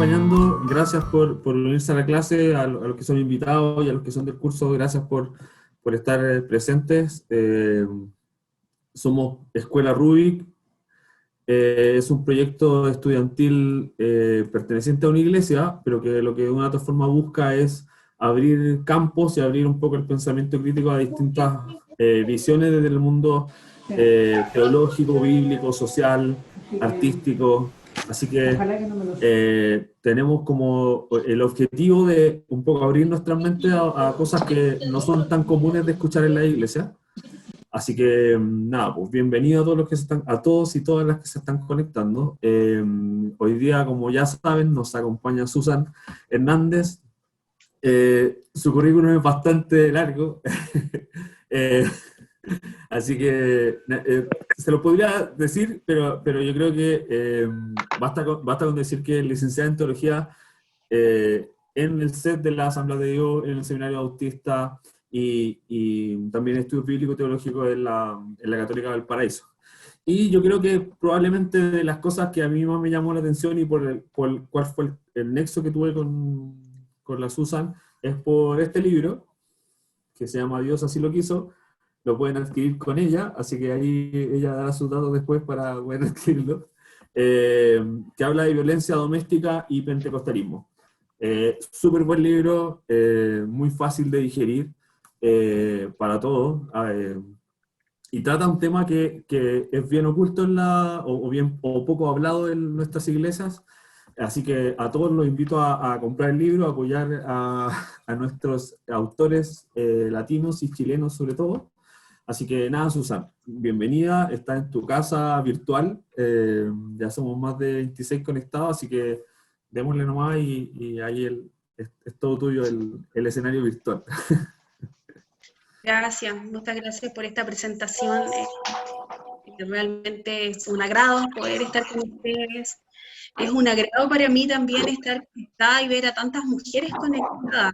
acompañando, gracias por unirse a la clase, a los que son invitados y a los que son del curso, gracias por estar presentes. Somos Escuela Rubik, es un proyecto estudiantil perteneciente a una iglesia, pero que lo que de una u otra forma busca es abrir campos y abrir un poco el pensamiento crítico a distintas visiones desde el mundo teológico, bíblico, social, artístico. Así que tenemos como el objetivo de un poco abrir nuestra mente a cosas que no son tan comunes de escuchar en la iglesia. Así que nada, pues bienvenido a todos los que se están, a todos y todas las que se están conectando. Hoy día, como ya saben, nos acompaña Susan Hernández. Su currículum es bastante largo, eh, así que se lo podría decir, pero yo creo que basta con decir que es licenciada en teología en el set de la Asamblea de Dios, en el Seminario Bautista y también estudios bíblico-teológicos en la Católica Valparaíso. Y yo creo que probablemente de las cosas que a mí más me llamó la atención y por cuál fue el nexo que tuve con la Susan, es por este libro, que se llama Dios así lo quiso. Lo pueden adquirir con ella, así que ahí ella dará sus datos después para poder adquirirlo, que habla de violencia doméstica y pentecostalismo. Súper buen libro, muy fácil de digerir para todos, y trata un tema que es bien oculto o poco hablado en nuestras iglesias, así que a todos los invito a comprar el libro, a apoyar a nuestros autores latinos y chilenos sobre todo. Así que nada, Susan, bienvenida, estás en tu casa virtual, ya somos más de 26 conectados, así que démosle nomás y ahí es todo tuyo el escenario virtual. Gracias, muchas gracias por esta presentación. Realmente es un agrado poder estar con ustedes. Es un agrado para mí también estar conectada y ver a tantas mujeres conectadas.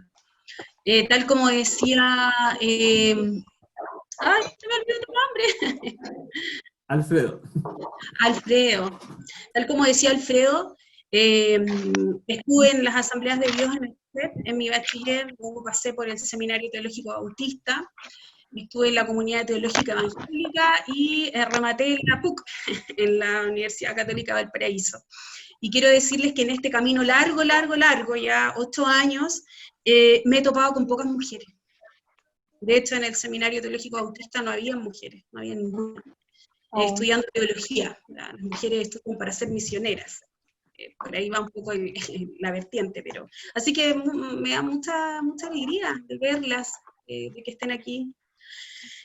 Tal como decía... ¡ay, se me olvidó tu nombre! Alfredo. Alfredo. Tal como decía Alfredo, estuve en las Asambleas de Dios en mi bachiller, luego pasé por el Seminario Teológico Bautista, estuve en la Comunidad Teológica Evangélica y rematé en la PUC, en la Universidad Católica Valparaíso. Y quiero decirles que en este camino largo, ya 8 años, me he topado con pocas mujeres. De hecho, en el Seminario Teológico Bautista no había mujeres, no había ninguna. Estudiando teología, las mujeres estudian para ser misioneras. Por ahí va un poco la vertiente, pero... Así que me da mucha alegría de verlas, de que estén aquí.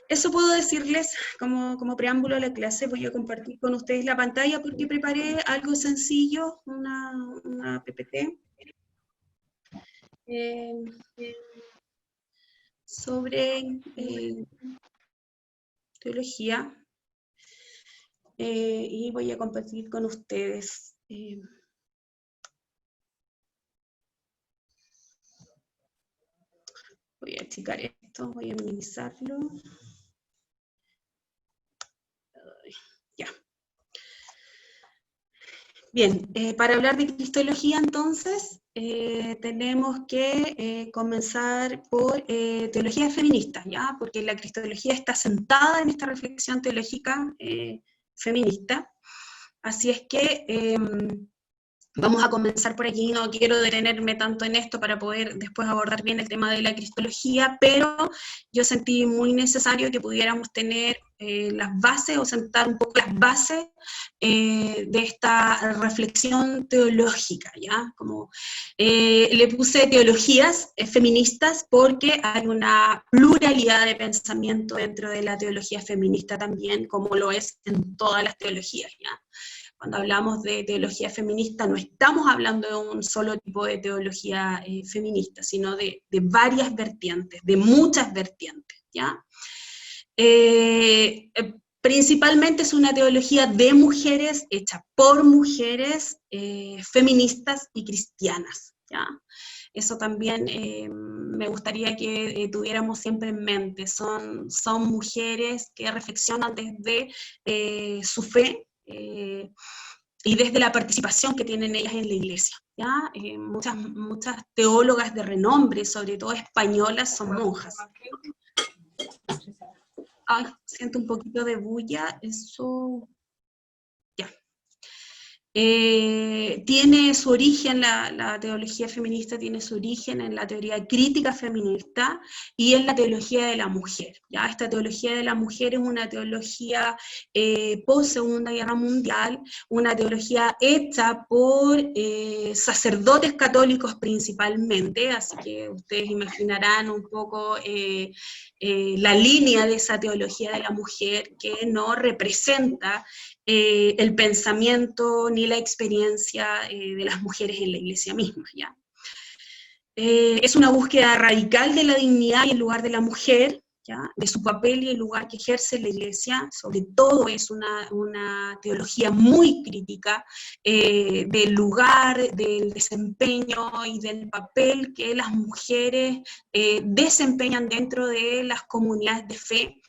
Eso puedo decirles como preámbulo a la clase. Voy a compartir con ustedes la pantalla porque preparé algo sencillo, una PPT, sobre teología, y voy a compartir con ustedes. Voy a achicar esto, voy a minimizarlo. Ya. Bien, para hablar de cristología entonces, tenemos que comenzar por teología feminista, ¿ya? Porque la cristología está sentada en esta reflexión teológica feminista. Así es que vamos a comenzar por aquí, no quiero detenerme tanto en esto para poder después abordar bien el tema de la cristología, pero yo sentí muy necesario que pudiéramos tener las bases o sentar un poco las bases de esta reflexión teológica, ¿ya? Como le puse teologías feministas porque hay una pluralidad de pensamiento dentro de la teología feminista también, como lo es en todas las teologías, ¿ya? Cuando hablamos de teología feminista no estamos hablando de un solo tipo de teología feminista, sino de varias vertientes, de muchas vertientes, ¿ya? Principalmente es una teología de mujeres, hecha por mujeres, feministas y cristianas, ¿ya? Eso también me gustaría que tuviéramos siempre en mente. Son mujeres que reflexionan desde su fe, y desde la participación que tienen ellas en la iglesia, ¿ya? Muchas teólogas de renombre, sobre todo españolas, son monjas. Ay, siento un poquito de bulla, eso... Ya. Tiene su origen, la teología feminista tiene su origen en la teoría crítica feminista y en la teología de la mujer. ¿Ya? Esta teología de la mujer es una teología post-Segunda Guerra Mundial, una teología hecha por sacerdotes católicos principalmente, así que ustedes imaginarán un poco la línea de esa teología de la mujer que no representa el pensamiento ni la experiencia de las mujeres en la iglesia misma, ¿ya? Es una búsqueda radical de la dignidad y el lugar de la mujer, ¿ya? De su papel y el lugar que ejerce en la iglesia. Sobre todo es una teología muy crítica del lugar, del desempeño y del papel que las mujeres desempeñan dentro de las comunidades de fe.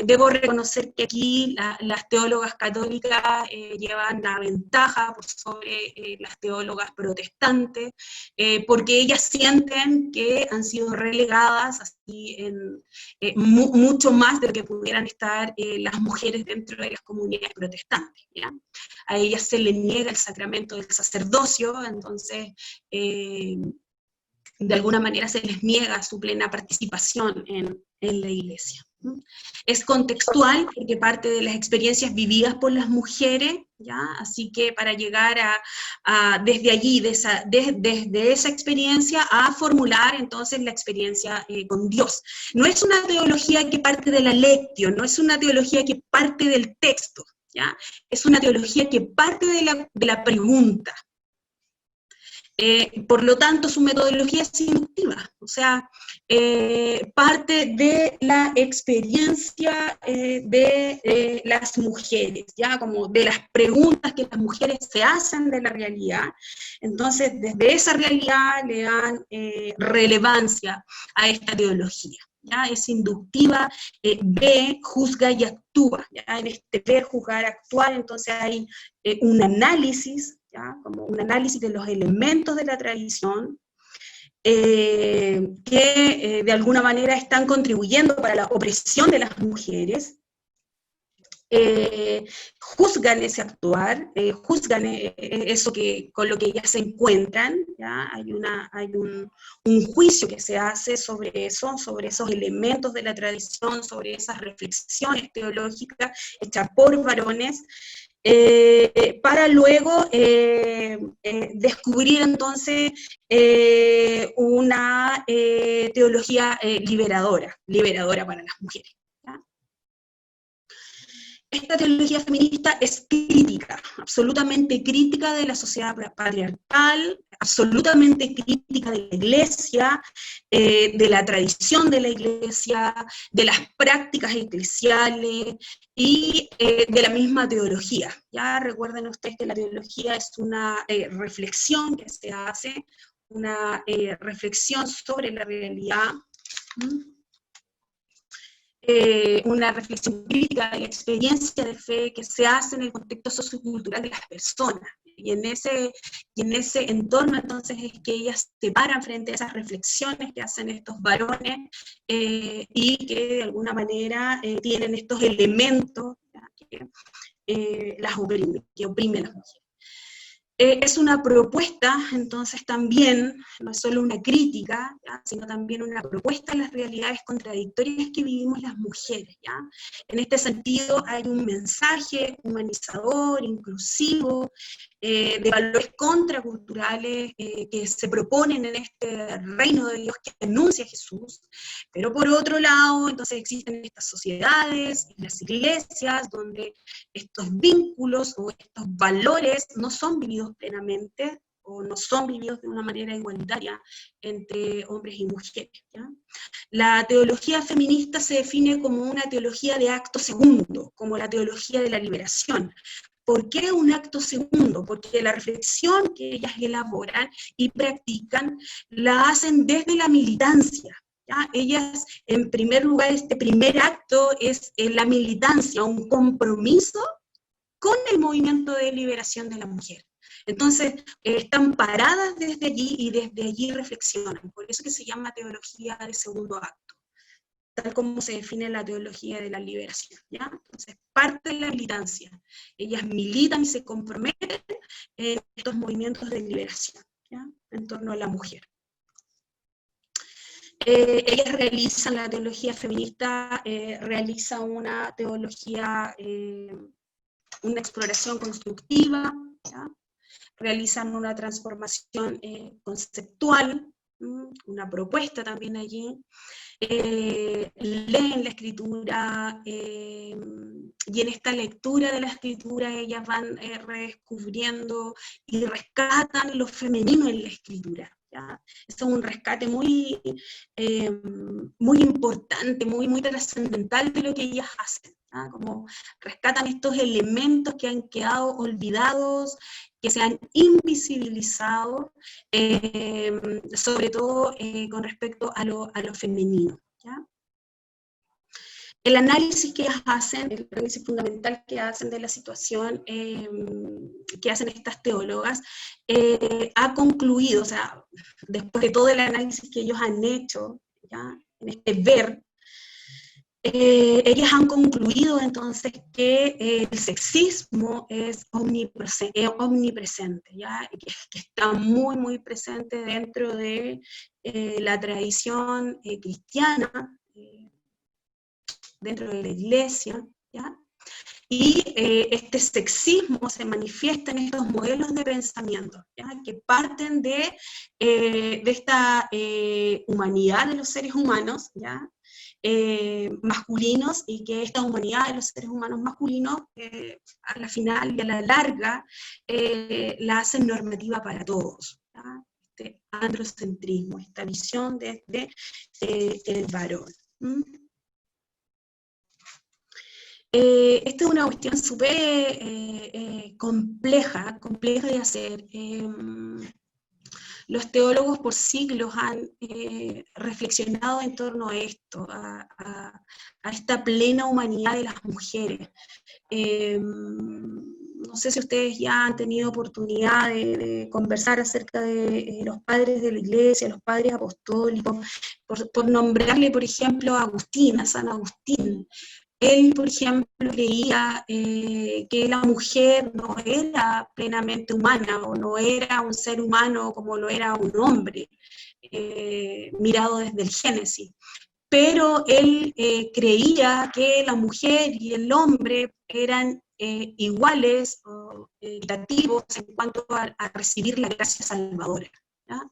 Debo reconocer que aquí las teólogas católicas llevan la ventaja por sobre las teólogas protestantes, porque ellas sienten que han sido relegadas así mucho más de lo que pudieran estar las mujeres dentro de las comunidades protestantes, ¿ya? A ellas se les niega el sacramento del sacerdocio, entonces de alguna manera se les niega su plena participación en la iglesia. Es contextual porque parte de las experiencias vividas por las mujeres, ¿ya? Así que para llegar desde allí, desde esa experiencia, a formular entonces la experiencia con Dios. No es una teología que parte de la lectio, no es una teología que parte del texto, ¿ya? Es una teología que parte de la pregunta. Por lo tanto, su metodología es inductiva, o sea, parte de la experiencia de las mujeres, ya como de las preguntas que las mujeres se hacen de la realidad. Entonces, desde esa realidad le dan relevancia a esta teología. ¿Ya? Es inductiva, ve, juzga y actúa. ¿Ya? En este ver, juzgar, actuar, entonces hay un análisis, ¿ya? Como un análisis de los elementos de la tradición, que de alguna manera están contribuyendo para la opresión de las mujeres, juzgan ese actuar, juzgan eso con lo que ellas se encuentran, ¿ya? Hay un juicio que se hace sobre eso, sobre esos elementos de la tradición, sobre esas reflexiones teológicas hechas por varones, para luego descubrir entonces una teología liberadora para las mujeres. Esta teología feminista es crítica, absolutamente crítica de la sociedad patriarcal, absolutamente crítica de la iglesia, de la tradición de la iglesia, de las prácticas eclesiales y de la misma teología. Ya recuerden ustedes que la teología es una reflexión que se hace, una reflexión sobre la realidad, una reflexión crítica de la experiencia de fe que se hace en el contexto sociocultural de las personas. Y en ese entorno entonces es que ellas se paran frente a esas reflexiones que hacen estos varones y que de alguna manera tienen estos elementos que las oprimen, que oprimen a las mujeres. Es una propuesta, entonces también, no es solo una crítica, ¿ya? Sino también una propuesta a las realidades contradictorias que vivimos las mujeres. ¿Ya? En este sentido hay un mensaje humanizador, inclusivo, de valores contraculturales que se proponen en este reino de Dios que anuncia Jesús, pero por otro lado, entonces existen estas sociedades, las iglesias, donde estos vínculos o estos valores no son vividos plenamente o no son vividos de una manera igualitaria entre hombres y mujeres. ¿Ya? La teología feminista se define como una teología de acto segundo, como la teología de la liberación. ¿Por qué un acto segundo? Porque la reflexión que ellas elaboran y practican la hacen desde la militancia. ¿Ya? Ellas, en primer lugar, este primer acto es la militancia, un compromiso con el movimiento de liberación de la mujer. Entonces, están paradas desde allí y desde allí reflexionan. Por eso que se llama teología de segundo acto, tal como se define la teología de la liberación, ¿ya? Entonces, parte de la militancia. Ellas militan y se comprometen en estos movimientos de liberación, ¿ya? En torno a la mujer. Ellas realizan la teología feminista, realiza una teología, una exploración constructiva, ¿ya? Realizan una transformación conceptual, una propuesta también allí, leen la escritura, y en esta lectura de la escritura ellas van redescubriendo y rescatan lo femenino en la escritura. ¿Ya? Eso es un rescate muy, muy importante, muy, muy trascendental de lo que ellas hacen, ¿ya? Como rescatan estos elementos que han quedado olvidados, que se han invisibilizado, sobre todo con respecto a lo femenino, ¿ya? El análisis que ellas hacen, el análisis fundamental que hacen de la situación, que hacen estas teólogas, ha concluido, o sea, después de todo el análisis que ellos han hecho, ¿ya? En este ver, ellas han concluido entonces que el sexismo es omnipresente, ¿ya? Que está muy, muy presente dentro de la tradición cristiana, dentro de la iglesia, ¿ya? Y este sexismo se manifiesta en estos modelos de pensamiento, ¿ya? Que parten de esta humanidad de los seres humanos, ¿ya? Masculinos, y que esta humanidad de los seres humanos masculinos, a la final y a la larga, la hacen normativa para todos, ¿ya? Este androcentrismo, esta visión desde el varón. Esta es una cuestión súper compleja de hacer. Los teólogos por siglos han reflexionado en torno a esto, a esta plena humanidad de las mujeres. No sé si ustedes ya han tenido oportunidad de conversar acerca de los padres de la iglesia, los padres apostólicos, por nombrarle, por ejemplo, a Agustín, a San Agustín. Él, por ejemplo, creía que la mujer no era plenamente humana, o no era un ser humano como lo era un hombre, mirado desde el Génesis. Pero él creía que la mujer y el hombre eran iguales, equitativos en cuanto a recibir la gracia salvadora, ¿ya?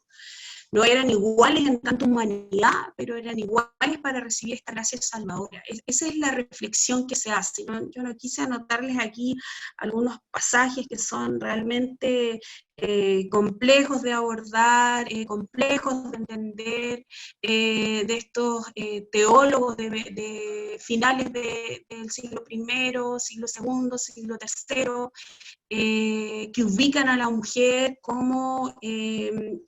No eran iguales en tanto humanidad, pero eran iguales para recibir esta gracia salvadora. Esa es la reflexión que se hace, ¿no? Yo no quise anotarles aquí algunos pasajes que son realmente complejos de abordar, complejos de entender, de estos teólogos de finales del siglo I, siglo II, siglo III, que ubican a la mujer como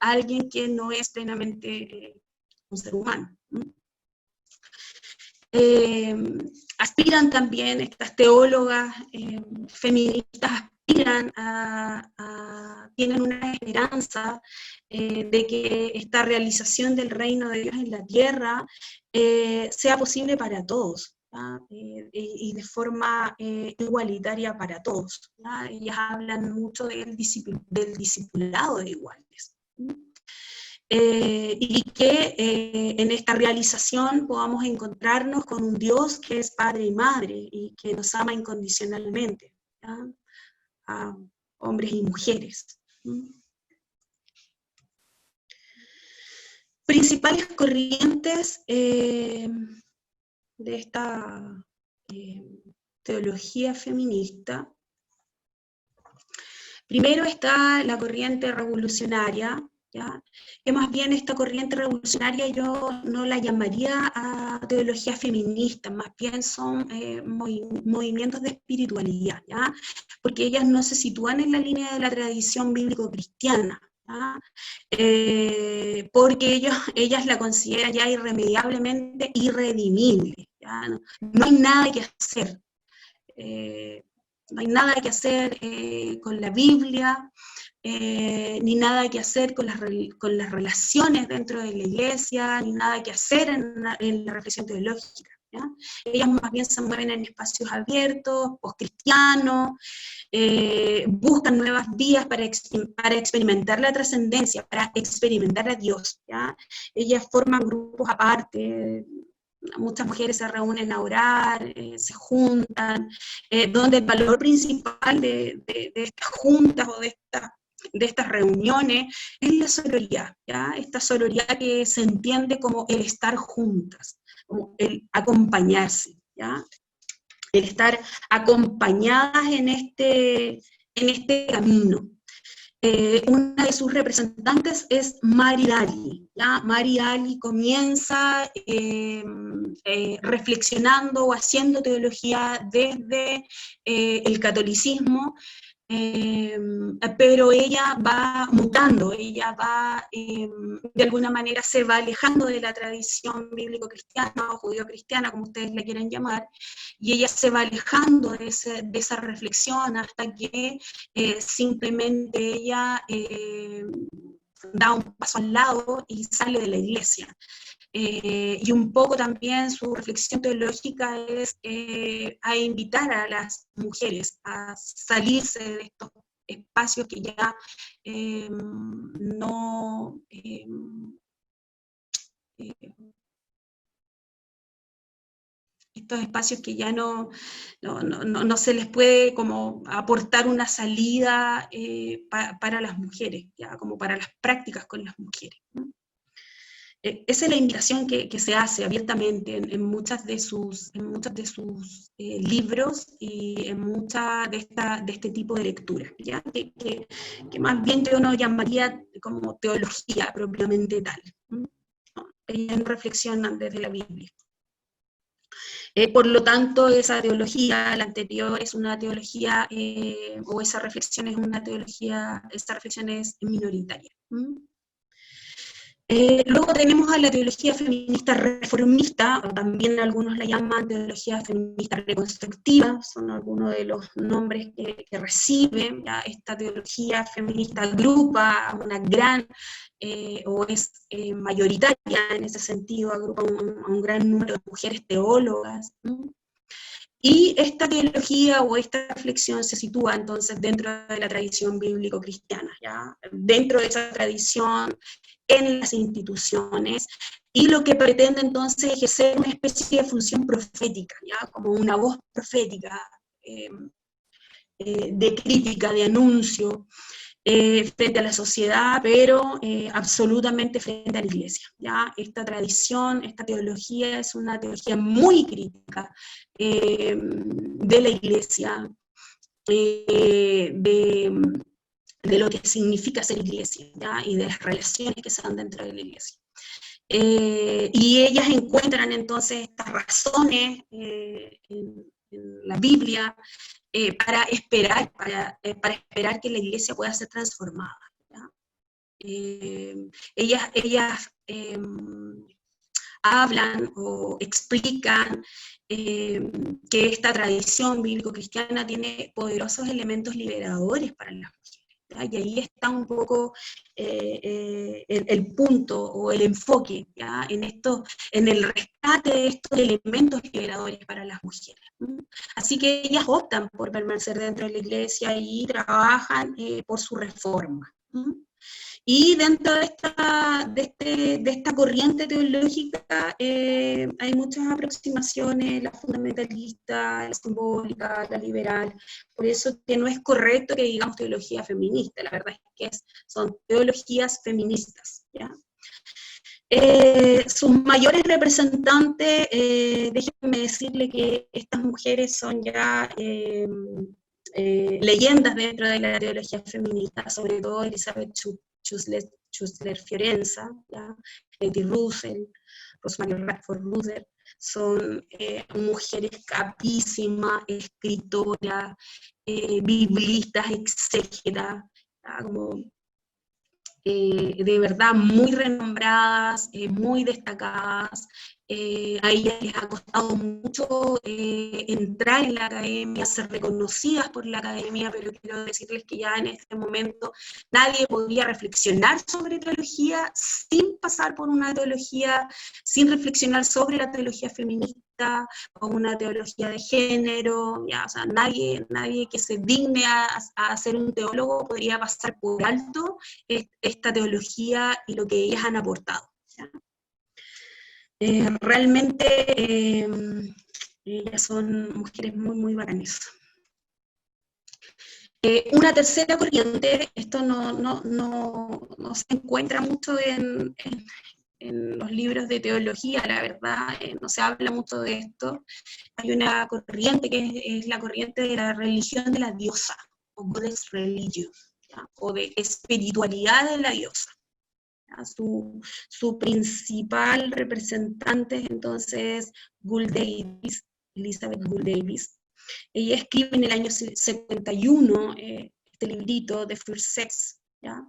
alguien que no es plenamente un ser humano. Aspiran también, estas teólogas feministas aspiran tienen una esperanza de que esta realización del reino de Dios en la tierra sea posible para todos, y de forma igualitaria para todos, ¿ya? Ellas hablan mucho del discipulado de iguales. Y que en esta realización podamos encontrarnos con un Dios que es Padre y Madre, y que nos ama incondicionalmente, ¿ya? A hombres y mujeres. Principales corrientes de esta teología feminista. Primero está la corriente revolucionaria, ¿ya? Que más bien esta corriente revolucionaria yo no la llamaría a teología feminista, más bien son movimientos de espiritualidad, ¿ya? Porque ellas no se sitúan en la línea de la tradición bíblico-cristiana, porque ellas la consideran ya irremediablemente irredimible, ¿ya? No hay nada que hacer. No hay nada que hacer con la Biblia, ni nada que hacer con las relaciones dentro de la iglesia, ni nada que hacer en la reflexión teológica, ¿ya? Ellas más bien se mueven en espacios abiertos, postcristianos, buscan nuevas vías para experimentar la trascendencia, para experimentar a Dios, ¿ya? Ellas forman grupos aparte. Muchas mujeres se reúnen a orar, se juntan, donde el valor principal de estas juntas o de estas reuniones es la sororidad, ¿ya? Esta sororidad que se entiende como el estar juntas, como el acompañarse, ¿ya? El estar acompañadas en este camino. Una de sus representantes es Mari Dali, ¿ya? Mari Dali comienza reflexionando o haciendo teología desde el catolicismo, pero ella va mutando, ella va, de alguna manera se va alejando de la tradición bíblico-cristiana o judío-cristiana, como ustedes la quieran llamar, y ella se va alejando de esa reflexión hasta que simplemente ella da un paso al lado y sale de la iglesia. Y un poco también su reflexión teológica es a invitar a las mujeres a salirse de estos espacios que ya no... estos espacios que ya no se les puede como aportar una salida para las mujeres, ya como para las prácticas con las mujeres, ¿no? Esa es la invitación que se hace abiertamente en muchos de sus libros y en muchas de este tipo de lecturas, ¿ya? Que más bien yo no llamaría como teología propiamente tal, ¿no? Ellas reflexionan desde la Biblia. Por lo tanto, esa teología, la anterior, es una teología, o esa reflexión es una teología, esta reflexión es minoritaria. Luego tenemos a la teología feminista reformista, o también algunos la llaman teología feminista reconstructiva, son algunos de los nombres que reciben. Ya esta teología feminista agrupa a una gran, o es mayoritaria en ese sentido, agrupa a un gran número de mujeres teólogas, ¿no? Y esta teología o esta reflexión se sitúa entonces dentro de la tradición bíblico-cristiana, ¿ya? Dentro de esa tradición, en las instituciones, y lo que pretende entonces es ejercer una especie de función profética, ¿ya? Como una voz profética, de crítica, de anuncio, frente a la sociedad, pero absolutamente frente a la iglesia, ¿ya? Esta tradición, esta teología es una teología muy crítica de la iglesia, de lo que significa ser iglesia, ¿ya? Y de las relaciones que se dan dentro de la iglesia. Y ellas encuentran entonces estas razones en la Biblia para esperar que la iglesia pueda ser transformada, ¿ya? Ellas hablan o explican que esta tradición bíblico-cristiana tiene poderosos elementos liberadores para las mujeres, ¿ya? Y ahí está un poco el punto o el enfoque, ¿ya? En el rescate de estos elementos liberadores para las mujeres. Así que ellas optan por permanecer dentro de la iglesia y trabajan por su reforma. Y dentro de esta corriente teológica hay muchas aproximaciones, la fundamentalista, la simbólica, la liberal, por eso que no es correcto que digamos teología feminista, la verdad es que son teologías feministas, ¿ya? Sus mayores representantes, déjenme decirle que estas mujeres son ya leyendas dentro de la teología feminista, sobre todo Elizabeth Schussler Fiorenza, Eddie Russell, Rosemary Radford Ruether, son mujeres capísimas, escritoras, biblistas, exégetas, como de verdad muy renombradas, muy destacadas. A ellas les ha costado mucho entrar en la academia, ser reconocidas por la academia, pero quiero decirles que ya en este momento nadie podría reflexionar sobre teología sin pasar por una teología, sin reflexionar sobre la teología feminista o una teología de género. Ya, o sea, nadie que se digne a ser un teólogo podría pasar por alto esta teología y lo que ellas han aportado. ¿Ya? Realmente ellas son mujeres muy, muy bacanas. Una tercera corriente, esto no se encuentra mucho en los libros de teología, la verdad, no se habla mucho de esto. Hay una corriente que es la corriente de la religión de la diosa, o Goddess Religion, ¿ya? O de espiritualidad de la diosa. Su principal representante entonces Gould Davis, Elizabeth Gould Davis. Ella escribe en el año 71 este librito de First Sex, ¿ya?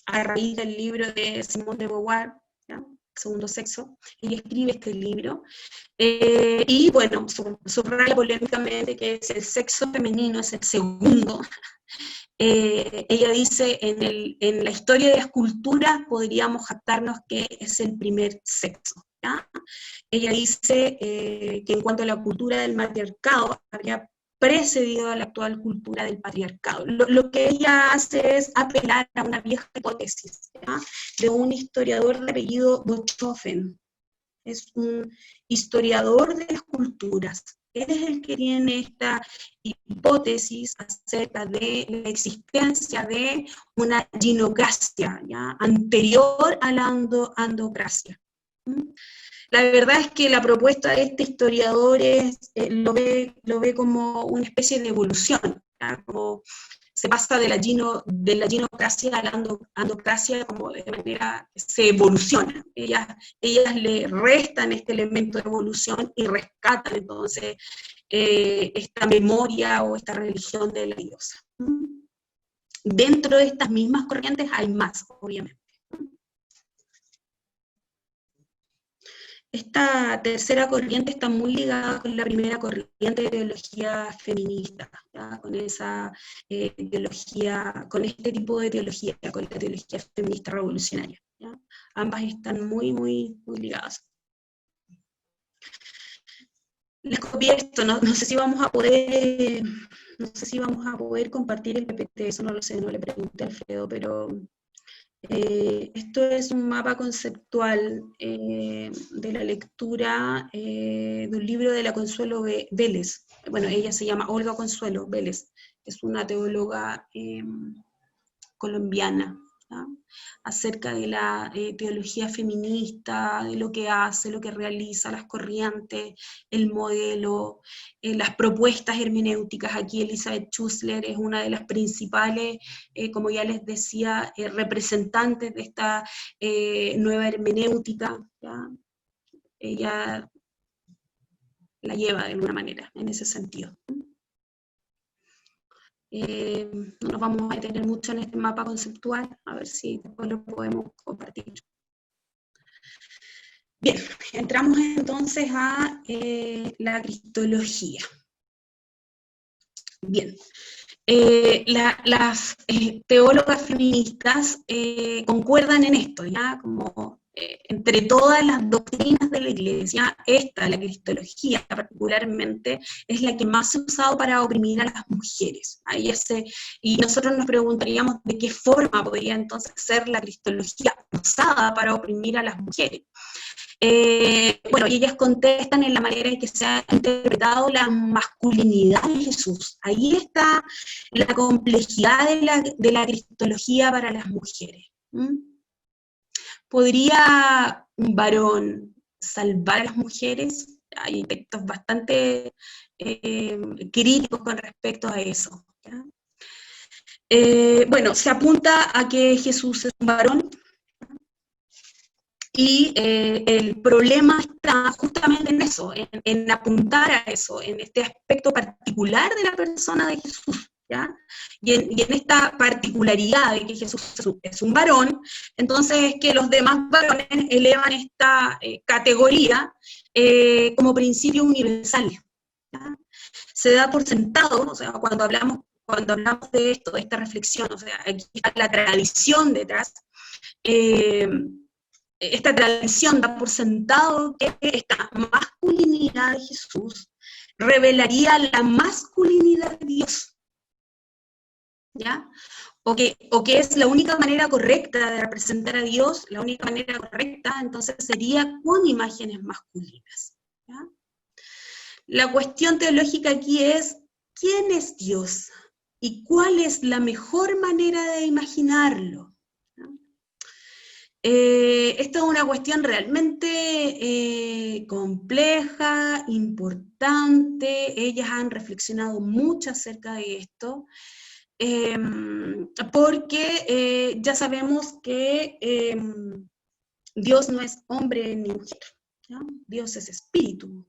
A raíz del libro de Simone de Beauvoir, ¿ya? Segundo Sexo. Ella escribe este libro y bueno, subraya polémicamente que es el sexo femenino, es el segundo. Ella dice, en la historia de las culturas podríamos jactarnos que es el primer sexo. ¿Ya? Ella dice que en cuanto a la cultura del matriarcado, habría precedido a la actual cultura del patriarcado. Lo que ella hace es apelar a una vieja hipótesis, ¿ya? De un historiador de apellido Bochofen. Es un historiador de las culturas. Él es el que tiene esta hipótesis acerca de la existencia de una ginocracia, ¿ya? Anterior a la andocracia. La verdad es que la propuesta de este historiador lo ve como una especie de evolución, ¿ya? Como se pasa de la ginocracia a la andocracia, como de manera que se evoluciona. Ellas le restan este elemento de evolución y rescatan entonces esta memoria o esta religión de la diosa. Dentro de estas mismas corrientes hay más, obviamente. Esta tercera corriente está muy ligada con la primera corriente de teología feminista, ¿ya? Con esa teología, con este tipo de teología, con la teología feminista revolucionaria, ¿ya? Ambas están muy, muy, muy ligadas. Les copié esto, no sé si vamos a poder, compartir el PPT, eso no lo sé, no le pregunté a Alfredo, pero esto es un mapa conceptual de la lectura de un libro de la Consuelo Vélez. Bueno, ella se llama Olga Consuelo Vélez, es una teóloga colombiana, ¿ya? Acerca de la teología feminista, de lo que hace, lo que realiza, las corrientes, el modelo, las propuestas hermenéuticas. Aquí Elizabeth Schussler es una de las principales, como ya les decía, representantes de esta nueva hermenéutica, ¿ya? Ella la lleva de alguna manera en ese sentido. No nos vamos a detener mucho en este mapa conceptual, a ver si después lo podemos compartir. Bien, entramos entonces a la cristología. Bien, las teólogas feministas concuerdan en esto, ¿ya? Como entre todas las doctrinas de la Iglesia, la cristología particularmente, es la que más se ha usado para oprimir a las mujeres. Y nosotros nos preguntaríamos de qué forma podría entonces ser la cristología usada para oprimir a las mujeres. Bueno, y ellas contestan en la manera en que se ha interpretado la masculinidad de Jesús. Ahí está la complejidad de la cristología para las mujeres. ¿Podría un varón salvar a las mujeres? Hay textos bastante críticos con respecto a eso, ¿ya? Bueno, se apunta a que Jesús es un varón, y el problema está justamente en eso, en apuntar a eso, en este aspecto particular de la persona de Jesús. ¿ya? Y en esta particularidad de que Jesús es un varón, entonces es que los demás varones elevan esta categoría como principio universal, ¿ya? Se da por sentado, o sea, cuando hablamos de esto, de esta reflexión, o sea, aquí está la tradición detrás, esta tradición da por sentado que esta masculinidad de Jesús revelaría la masculinidad de Dios, ¿ya? O que es la única manera correcta de representar a Dios, la única manera correcta, entonces sería con imágenes masculinas, ¿ya? La cuestión teológica aquí es, ¿quién es Dios? ¿Y cuál es la mejor manera de imaginarlo? Esta es una cuestión realmente compleja, importante. Ellas han reflexionado mucho acerca de esto, porque ya sabemos que Dios no es hombre ni mujer, ¿ya? Dios es espíritu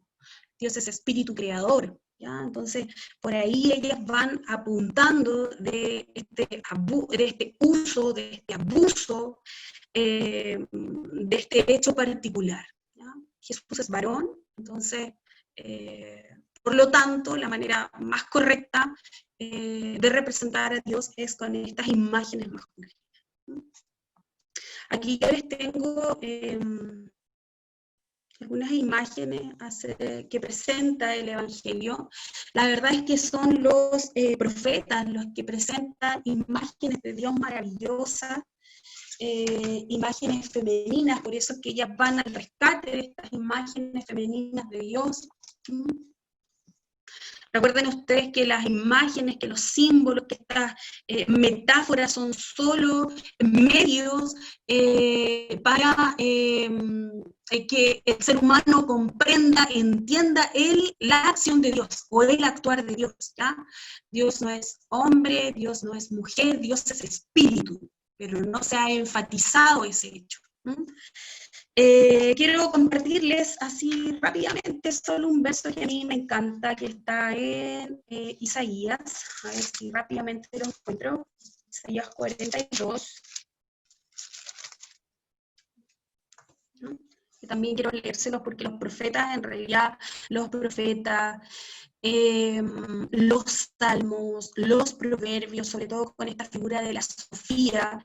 creador, ¿ya? Entonces, por ahí ellas van apuntando de este uso, de este abuso, de este hecho particular, ¿ya? Jesús es varón, entonces, por lo tanto, la manera más correcta de representar a Dios es con estas imágenes masculinas. Aquí yo les tengo algunas imágenes que presenta el Evangelio. La verdad es que son los profetas los que presentan imágenes de Dios maravillosas, imágenes femeninas, por eso es que ellas van al rescate de estas imágenes femeninas de Dios. Recuerden ustedes que las imágenes, que los símbolos, que estas metáforas son solo medios para que el ser humano comprenda, entienda la acción de Dios o el actuar de Dios, ¿ya? Dios no es hombre, Dios no es mujer, Dios es espíritu, pero no se ha enfatizado ese hecho. Quiero compartirles así rápidamente solo un verso que a mí me encanta, que está en Isaías, a ver si rápidamente lo encuentro, Isaías 42, ¿no? Que también quiero leérselos porque los profetas, en realidad, los profetas, los salmos, los proverbios, sobre todo con esta figura de la Sofía,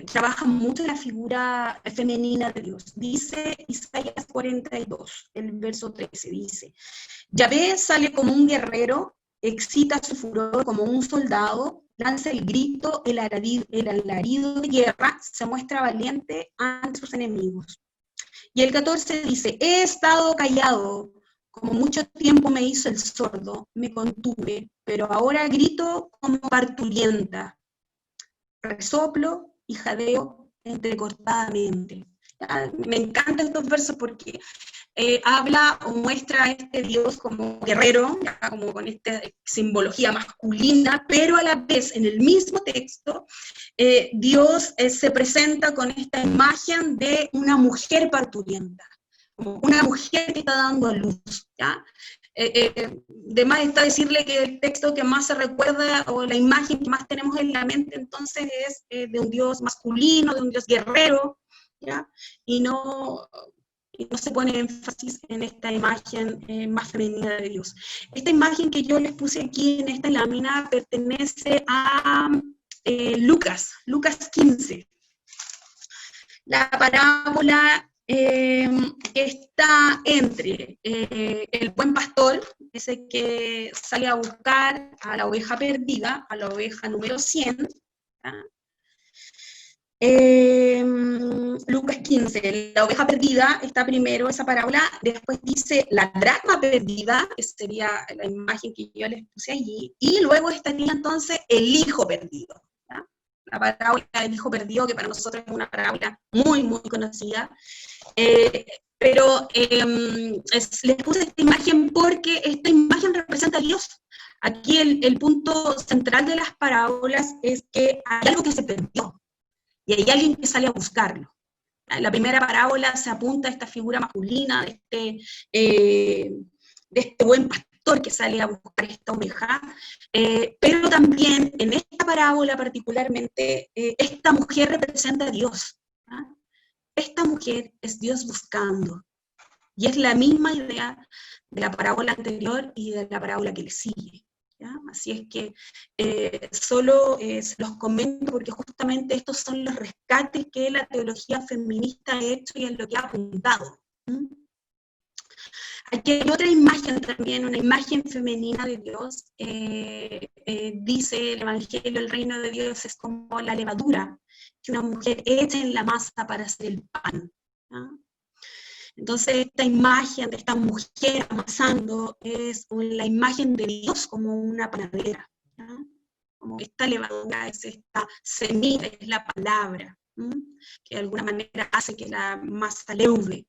trabajan mucho la figura femenina de Dios. Dice Isaías 42, el verso 13, dice: Yahvé sale como un guerrero, excita su furor como un soldado, lanza el grito, el alarido de guerra, se muestra valiente ante sus enemigos. Y el 14 dice: he estado callado, como mucho tiempo me hizo el sordo, me contuve, pero ahora grito como parturienta, resoplo y jadeo entrecortadamente. Me encantan estos versos porque habla o muestra a este Dios como guerrero, ya, como con esta simbología masculina, pero a la vez en el mismo texto Dios se presenta con esta imagen de una mujer parturienta, como una mujer que está dando a luz, ¿ya? De más está decirle que el texto que más se recuerda o la imagen que más tenemos en la mente entonces es de un Dios masculino, de un Dios guerrero, ¿ya? Y no se pone énfasis en esta imagen más femenina de Dios. Esta imagen que yo les puse aquí en esta lámina pertenece a Lucas 15. La parábola está entre el buen pastor, ese que sale a buscar a la oveja perdida, a la oveja número 100, ¿ya? Lucas 15, la oveja perdida está primero esa parábola, después dice la dracma perdida, que sería la imagen que yo les puse allí, y luego estaría entonces el hijo perdido, ¿ya? La parábola del hijo perdido, que para nosotros es una parábola muy, muy conocida, pero les puse esta imagen porque esta imagen representa a Dios. Aquí el punto central de las parábolas es que hay algo que se perdió, y hay alguien que sale a buscarlo. En la primera parábola se apunta a esta figura masculina de este buen pastor, pastor que sale a buscar esta oveja, pero también en esta parábola particularmente, esta mujer representa a Dios. ¿Ah? Esta mujer es Dios buscando, y es la misma idea de la parábola anterior y de la parábola que le sigue. ¿Ya? Así es que solo los comento porque justamente estos son los rescates que la teología feminista ha hecho y en lo que ha apuntado. ¿Mm? Aquí hay otra imagen también, una imagen femenina de Dios. Dice el Evangelio, el reino de Dios es como la levadura que una mujer echa en la masa para hacer el pan. ¿Ya? Entonces esta imagen de esta mujer amasando es la imagen de Dios como una panadera. ¿Ya? Como esta levadura es esta semilla, es la palabra, que de alguna manera hace que la masa leude.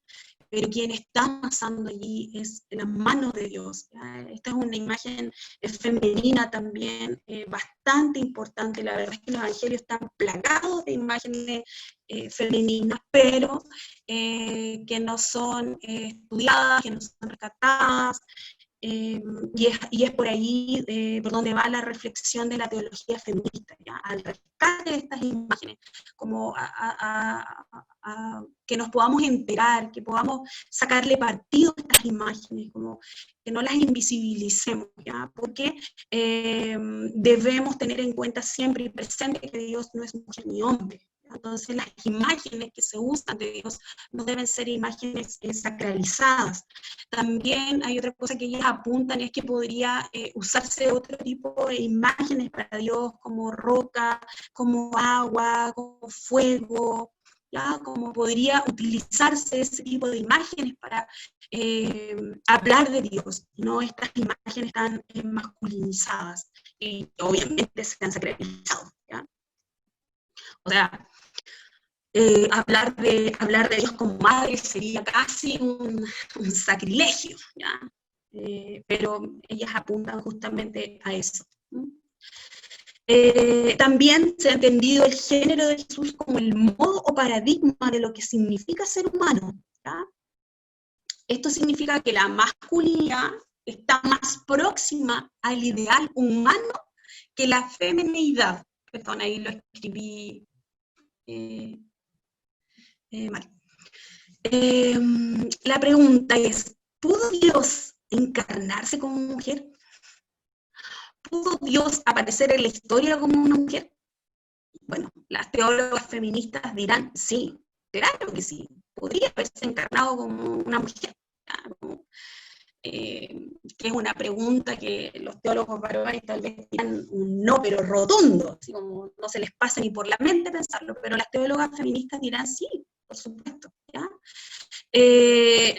Pero quien está amasando allí es la mano de Dios. ¿Ya? Esta es una imagen femenina también bastante importante. La verdad es que los evangelios están plagados de imágenes femeninas, pero que no son estudiadas, que no son rescatadas, y es por ahí por donde va la reflexión de la teología feminista, ¿ya? Al rescate de estas imágenes, como que nos podamos enterar, que podamos sacarle partido a estas imágenes, como que no las invisibilicemos, ¿ya? Porque debemos tener en cuenta siempre y presente que Dios no es mujer ni hombre. Entonces las imágenes que se usan de Dios no deben ser imágenes sacralizadas. También hay otra cosa que ellas apuntan, es que podría usarse otro tipo de imágenes para Dios, como roca, como agua, como fuego, ¿ya? Como podría utilizarse ese tipo de imágenes para hablar de Dios, no estas imágenes tan masculinizadas, y obviamente se han sacralizado, ¿ya? O sea, hablar de Dios como madre sería casi un sacrilegio, ¿ya? Pero ellas apuntan justamente a eso. También se ha entendido el género de Jesús como el modo o paradigma de lo que significa ser humano, ¿ya? Esto significa que la masculinidad está más próxima al ideal humano que la feminidad. Perdón, ahí lo escribí mal. La pregunta es, ¿pudo Dios encarnarse como mujer? ¿Pudo Dios aparecer en la historia como una mujer? Bueno, las teólogas feministas dirán, sí, claro que sí, podría haberse encarnado como una mujer. Que es una pregunta que los teólogos varones tal vez dirán un no, pero rotundo, así como no se les pasa ni por la mente pensarlo, pero las teólogas feministas dirán sí, por supuesto, ¿ya?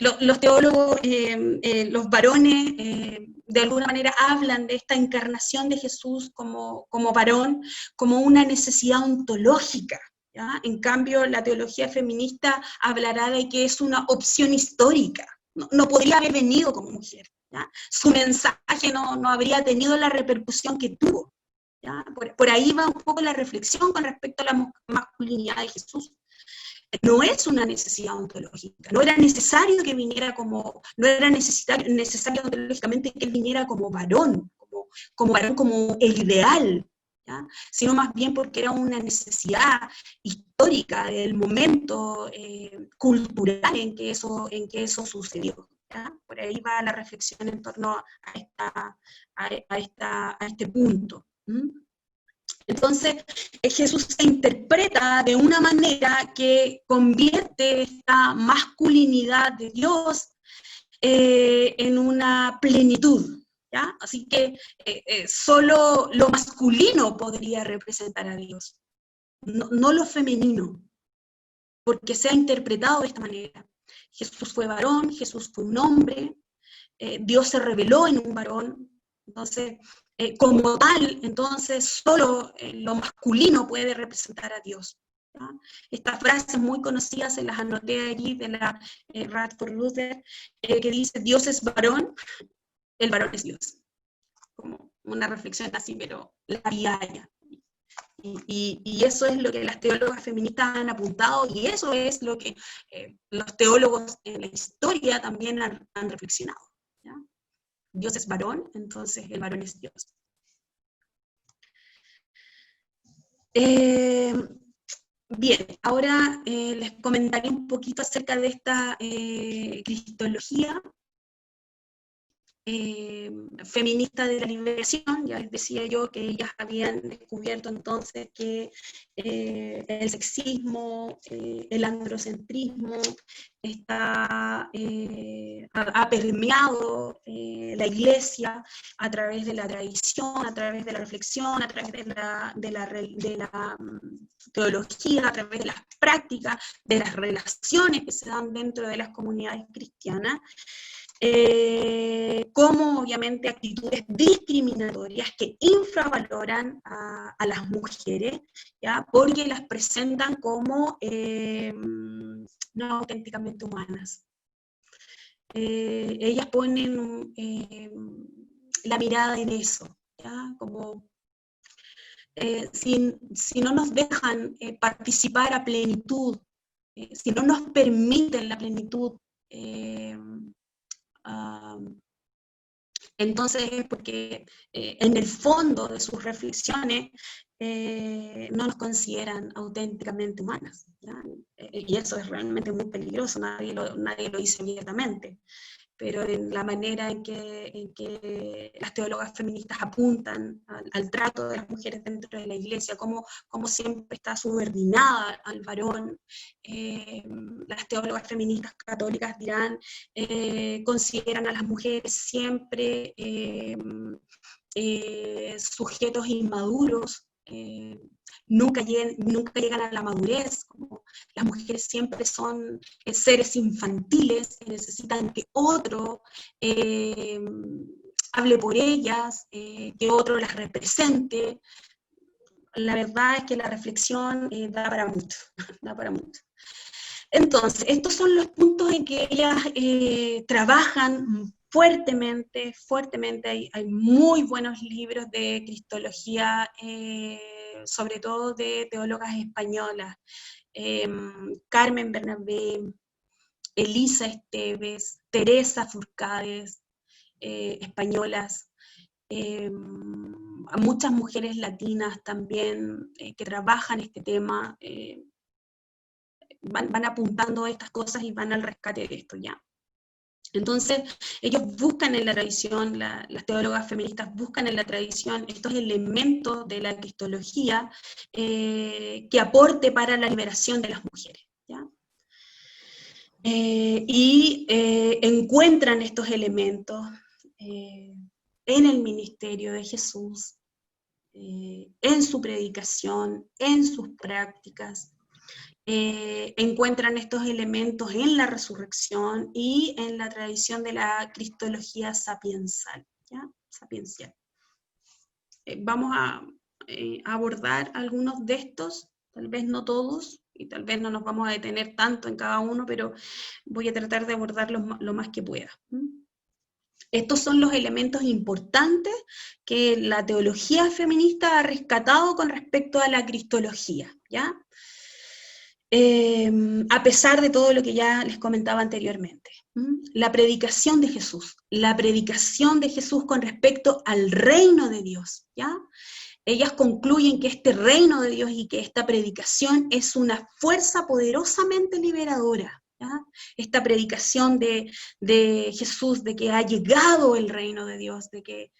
Los teólogos, los varones, de alguna manera hablan de esta encarnación de Jesús como varón, como una necesidad ontológica, ¿ya? En cambio, la teología feminista hablará de que es una opción histórica, no podría haber venido como mujer, ¿ya? Su mensaje no habría tenido la repercusión que tuvo, ¿ya? Por ahí va un poco la reflexión con respecto a la masculinidad de Jesús. No es una necesidad ontológica, no era necesario que viniera como, no era necesario ontológicamente que él viniera como varón, como el ideal, ¿ya? Sino más bien porque era una necesidad histórica del momento cultural en que eso sucedió, ¿ya? Por ahí va la reflexión en torno a este punto. Entonces, Jesús se interpreta de una manera que convierte esta masculinidad de Dios en una plenitud, ¿ya? Así que solo lo masculino podría representar a Dios, no lo femenino, porque se ha interpretado de esta manera. Jesús fue varón, Jesús fue un hombre, Dios se reveló en un varón, entonces, como tal, entonces solo lo masculino puede representar a Dios, ¿ya? Estas frases muy conocidas se las anoté allí de la Radford Luther, que dice, Dios es varón, el varón es Dios. Como una reflexión así, pero la vida allá. Y eso es lo que las teólogas feministas han apuntado, y eso es lo que los teólogos en la historia también han reflexionado, ¿ya? Dios es varón, entonces el varón es Dios. Bien, ahora les comentaré un poquito acerca de esta cristología feminista de la liberación. Ya les decía yo que ellas habían descubierto entonces que el sexismo, el androcentrismo ha permeado la iglesia a través de la tradición, a través de la reflexión, a través de la teología, a través de las prácticas, de las relaciones que se dan dentro de las comunidades cristianas. Como obviamente actitudes discriminatorias que infravaloran a las mujeres, ¿ya? Porque las presentan como no auténticamente humanas. Ellas ponen la mirada en eso, ¿ya? Como si no nos dejan participar a plenitud, si no nos permiten la plenitud, entonces es porque en el fondo de sus reflexiones no nos consideran auténticamente humanas, ¿ya? Y eso es realmente muy peligroso, nadie lo dice abiertamente, pero en la manera en que las teólogas feministas apuntan al trato de las mujeres dentro de la iglesia, como siempre está subordinada al varón. Las teólogas feministas católicas dirán, consideran a las mujeres siempre sujetos inmaduros, nunca llegan a la madurez, como las mujeres siempre son seres infantiles que necesitan que otro hable por ellas, que otro las represente. La verdad es que la reflexión da para mucho, da para mucho. Entonces, estos son los puntos en que ellas trabajan fuertemente, hay muy buenos libros de cristología, sobre todo de teólogas españolas, Carmen Bernabé, Elisa Esteves, Teresa Furcades, españolas, a muchas mujeres latinas también que trabajan este tema, van apuntando a estas cosas y van al rescate de esto ya. Entonces, ellos buscan en la tradición, las teólogas feministas buscan en la tradición estos elementos de la cristología que aporte para la liberación de las mujeres, ¿ya? Y encuentran estos elementos en el ministerio de Jesús, en su predicación, en sus prácticas. Encuentran estos elementos en la resurrección y en la tradición de la cristología sapiensal, ¿ya? Sapiencial. Vamos a abordar algunos de estos, tal vez no todos, y tal vez no nos vamos a detener tanto en cada uno, pero voy a tratar de abordarlos lo más que pueda. Estos son los elementos importantes que la teología feminista ha rescatado con respecto a la cristología, ¿ya? A pesar de todo lo que ya les comentaba anteriormente. La predicación de Jesús con respecto al reino de Dios, ¿ya? Ellas concluyen que este reino de Dios y que esta predicación es una fuerza poderosamente liberadora, ¿ya? Esta predicación de Jesús, de que ha llegado el reino de Dios, de que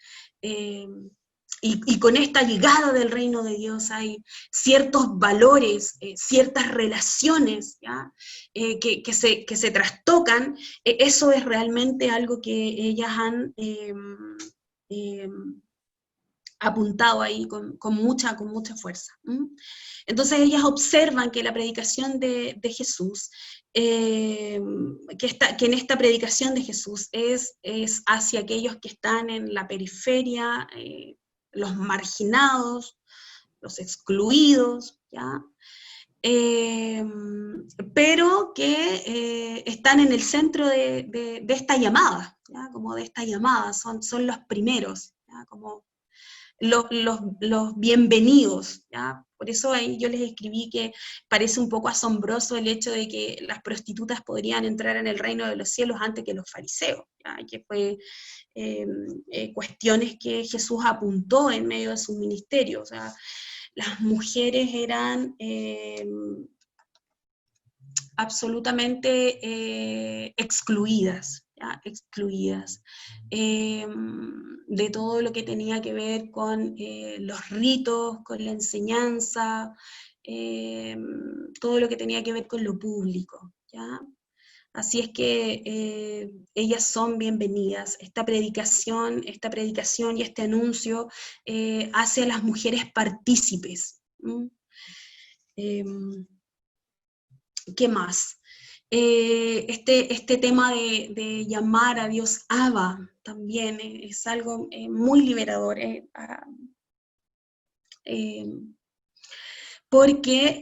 y con esta llegada del reino de Dios hay ciertos valores, ciertas relaciones, ¿ya? Que se trastocan. Eso es realmente algo que ellas han apuntado ahí con mucha fuerza. Entonces ellas observan que la predicación de Jesús, que en esta predicación de Jesús es hacia aquellos que están en la periferia, los marginados, los excluidos, ¿ya? Pero que están en el centro de esta llamada, ¿ya? Como de esta llamada, son los primeros, ¿ya? Como los bienvenidos, ¿ya? Por eso ahí yo les escribí que parece un poco asombroso el hecho de que las prostitutas podrían entrar en el reino de los cielos antes que los fariseos, ¿ya? Que fue cuestiones que Jesús apuntó en medio de su ministerio. O sea, las mujeres eran absolutamente excluidas, ¿ya? Excluidas de todo lo que tenía que ver con los ritos, con la enseñanza, todo lo que tenía que ver con lo público, ¿ya? Así es que ellas son bienvenidas. Esta predicación y este anuncio hace a las mujeres partícipes. ¿Qué más? Este tema de llamar a Dios Abba también es algo muy liberador. Porque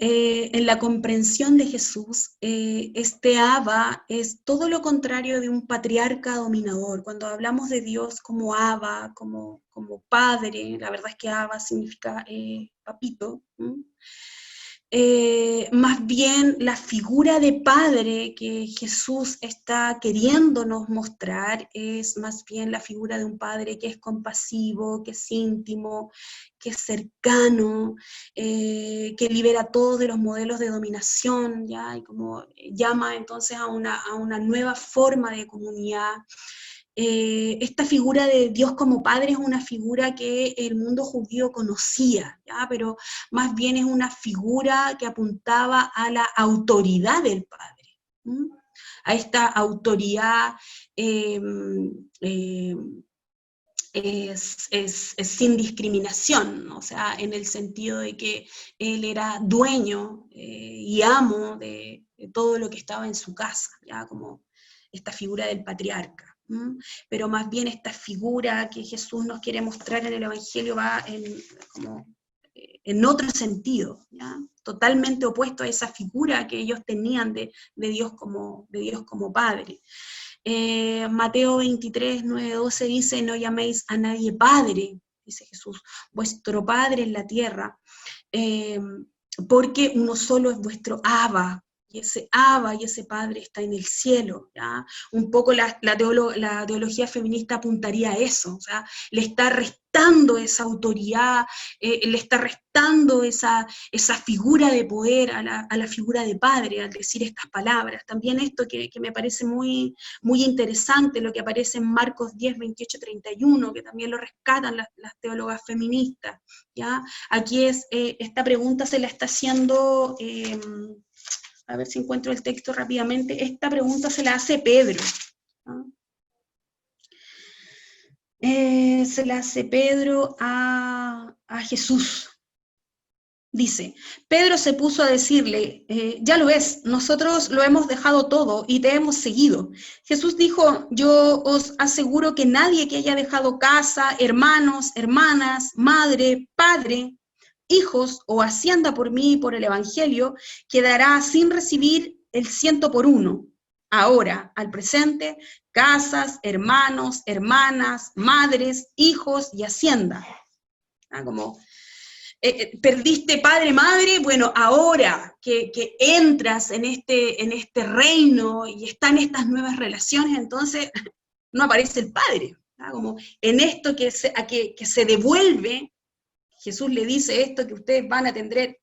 en la comprensión de Jesús, este Abba es todo lo contrario de un patriarca dominador. Cuando hablamos de Dios como Abba, como padre, la verdad es que Abba significa papito, más bien la figura de padre que Jesús está queriéndonos mostrar es más bien la figura de un padre que es compasivo, que es íntimo, que es cercano, que libera todos de los modelos de dominación, ¿ya? Y como llama entonces a una nueva forma de comunidad. Esta figura de Dios como Padre es una figura que el mundo judío conocía, ¿ya? Pero más bien es una figura que apuntaba a la autoridad del Padre, ¿m? A esta autoridad sin discriminación, o sea, en el sentido de que él era dueño y amo de todo lo que estaba en su casa, ¿ya? Como esta figura del patriarca. Pero más bien esta figura que Jesús nos quiere mostrar en el Evangelio va en otro sentido, ¿ya? Totalmente opuesto a esa figura que ellos tenían de Dios como Padre. Mateo 23, 9, 12 dice, no llaméis a nadie Padre, dice Jesús, vuestro Padre en la tierra, porque uno solo es vuestro Abba, y ese Abba y ese Padre está en el cielo, ¿ya? Un poco la teología feminista apuntaría a eso, o sea, le está restando esa autoridad, le está restando esa figura de poder a la figura de padre al decir estas palabras. También esto que me parece muy, muy interesante, lo que aparece en Marcos 10, 28, 31, que también lo rescatan las teólogas feministas, ¿ya? Aquí esta pregunta se la está haciendo, a ver si encuentro el texto rápidamente, esta pregunta se la hace Pedro, ¿no? Se la hace Pedro a Jesús. Dice, Pedro se puso a decirle, ya lo ves, nosotros lo hemos dejado todo y te hemos seguido. Jesús dijo, yo os aseguro que nadie que haya dejado casa, hermanos, hermanas, madre, padre, hijos o hacienda por mí y por el Evangelio, quedará sin recibir el 100 por 1. Ahora, al presente, casas, hermanos, hermanas, madres, hijos y hacienda. Como perdiste padre, madre, bueno, ahora que entras en este reino y están estas nuevas relaciones, entonces no aparece el padre, ¿no? Como en esto que se devuelve, Jesús le dice esto que ustedes van a tener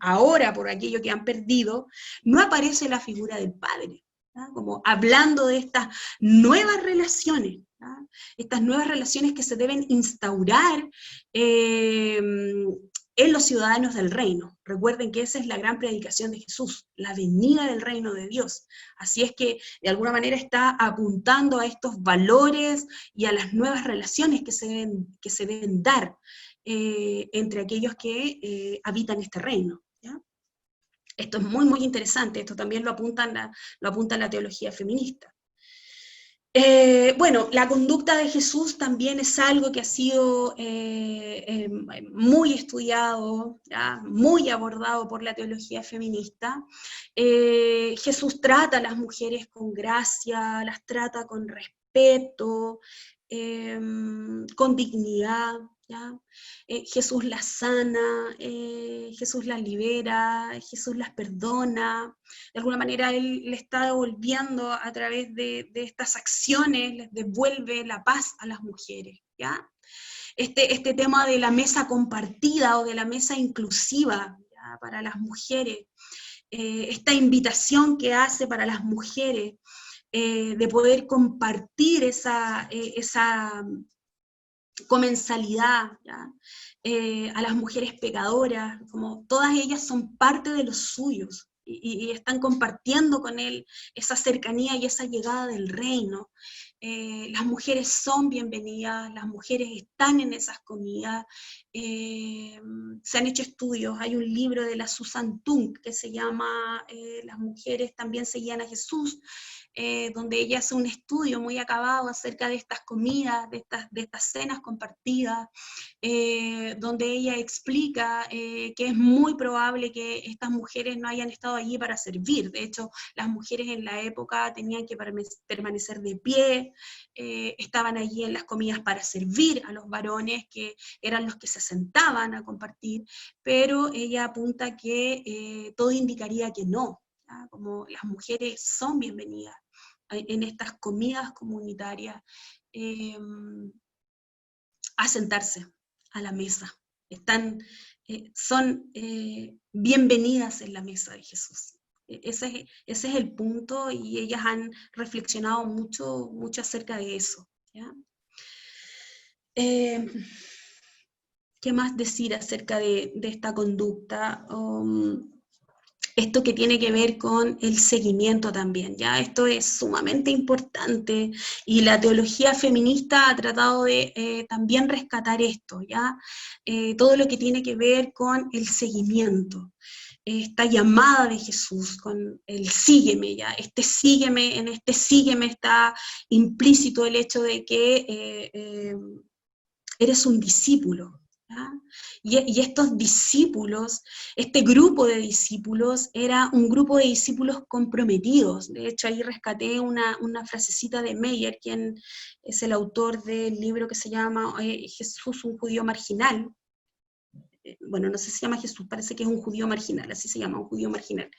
ahora por aquello que han perdido, no aparece la figura del padre, ¿no? Como hablando de estas nuevas relaciones, ¿no? Estas nuevas relaciones que se deben instaurar en los ciudadanos del reino. Recuerden que esa es la gran predicación de Jesús, la venida del reino de Dios. Así es que de alguna manera está apuntando a estos valores y a las nuevas relaciones que se deben dar entre aquellos que habitan este reino, ¿ya? Esto es muy, muy interesante, esto también lo apunta la teología feminista. Bueno, la conducta de Jesús también es algo que ha sido muy estudiado, ¿ya? Muy abordado por la teología feminista. Jesús trata a las mujeres con gracia, las trata con respeto, con dignidad, ¿ya? Jesús las sana, Jesús las libera, Jesús las perdona. De alguna manera Él le está devolviendo a través de estas acciones, les devuelve la paz a las mujeres, ¿ya? Este tema de la mesa compartida o de la mesa inclusiva, ¿ya? Para las mujeres, esta invitación que hace para las mujeres de poder compartir esa comensalidad, ¿ya? A las mujeres pecadoras, como todas ellas son parte de los suyos, y están compartiendo con Él esa cercanía y esa llegada del reino. Las mujeres son bienvenidas, las mujeres están en esas comidas, se han hecho estudios, hay un libro de la Susan Tunk que se llama Las mujeres también seguían a Jesús, donde ella hace un estudio muy acabado acerca de estas comidas, de estas cenas compartidas, donde ella explica que es muy probable que estas mujeres no hayan estado allí para servir. De hecho, las mujeres en la época tenían que permanecer de pie, estaban allí en las comidas para servir a los varones, que eran los que se sentaban a compartir, pero ella apunta que todo indicaría que no, ¿ya? Como las mujeres son bienvenidas en estas comidas comunitarias, a sentarse a la mesa. Son bienvenidas en la mesa de Jesús. Ese es el punto, y ellas han reflexionado mucho acerca de eso, ¿ya? ¿Qué más decir acerca de esta conducta? Esto que tiene que ver con el seguimiento también, ¿ya? Esto es sumamente importante, y la teología feminista ha tratado de también rescatar esto, ¿ya? Todo lo que tiene que ver con el seguimiento, esta llamada de Jesús con el sígueme, ¿ya? En este sígueme está implícito el hecho de que eres un discípulo, ¿ya? Y estos discípulos, este grupo de discípulos, era un grupo de discípulos comprometidos. De hecho, ahí rescaté una frasecita de Meyer, quien es el autor del libro que se llama Jesús, un judío marginal. Bueno, no sé si se llama Jesús, parece que es un judío marginal, así se llama, un judío marginal.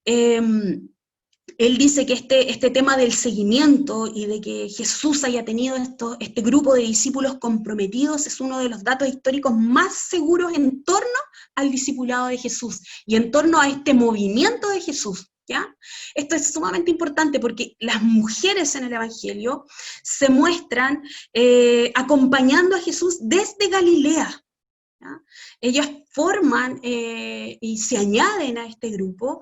Él dice que este tema del seguimiento y de que Jesús haya tenido este grupo de discípulos comprometidos es uno de los datos históricos más seguros en torno al discipulado de Jesús y en torno a este movimiento de Jesús, ¿ya? Esto es sumamente importante porque las mujeres en el Evangelio se muestran acompañando a Jesús desde Galilea, ¿ya? Ellas forman y se añaden a este grupo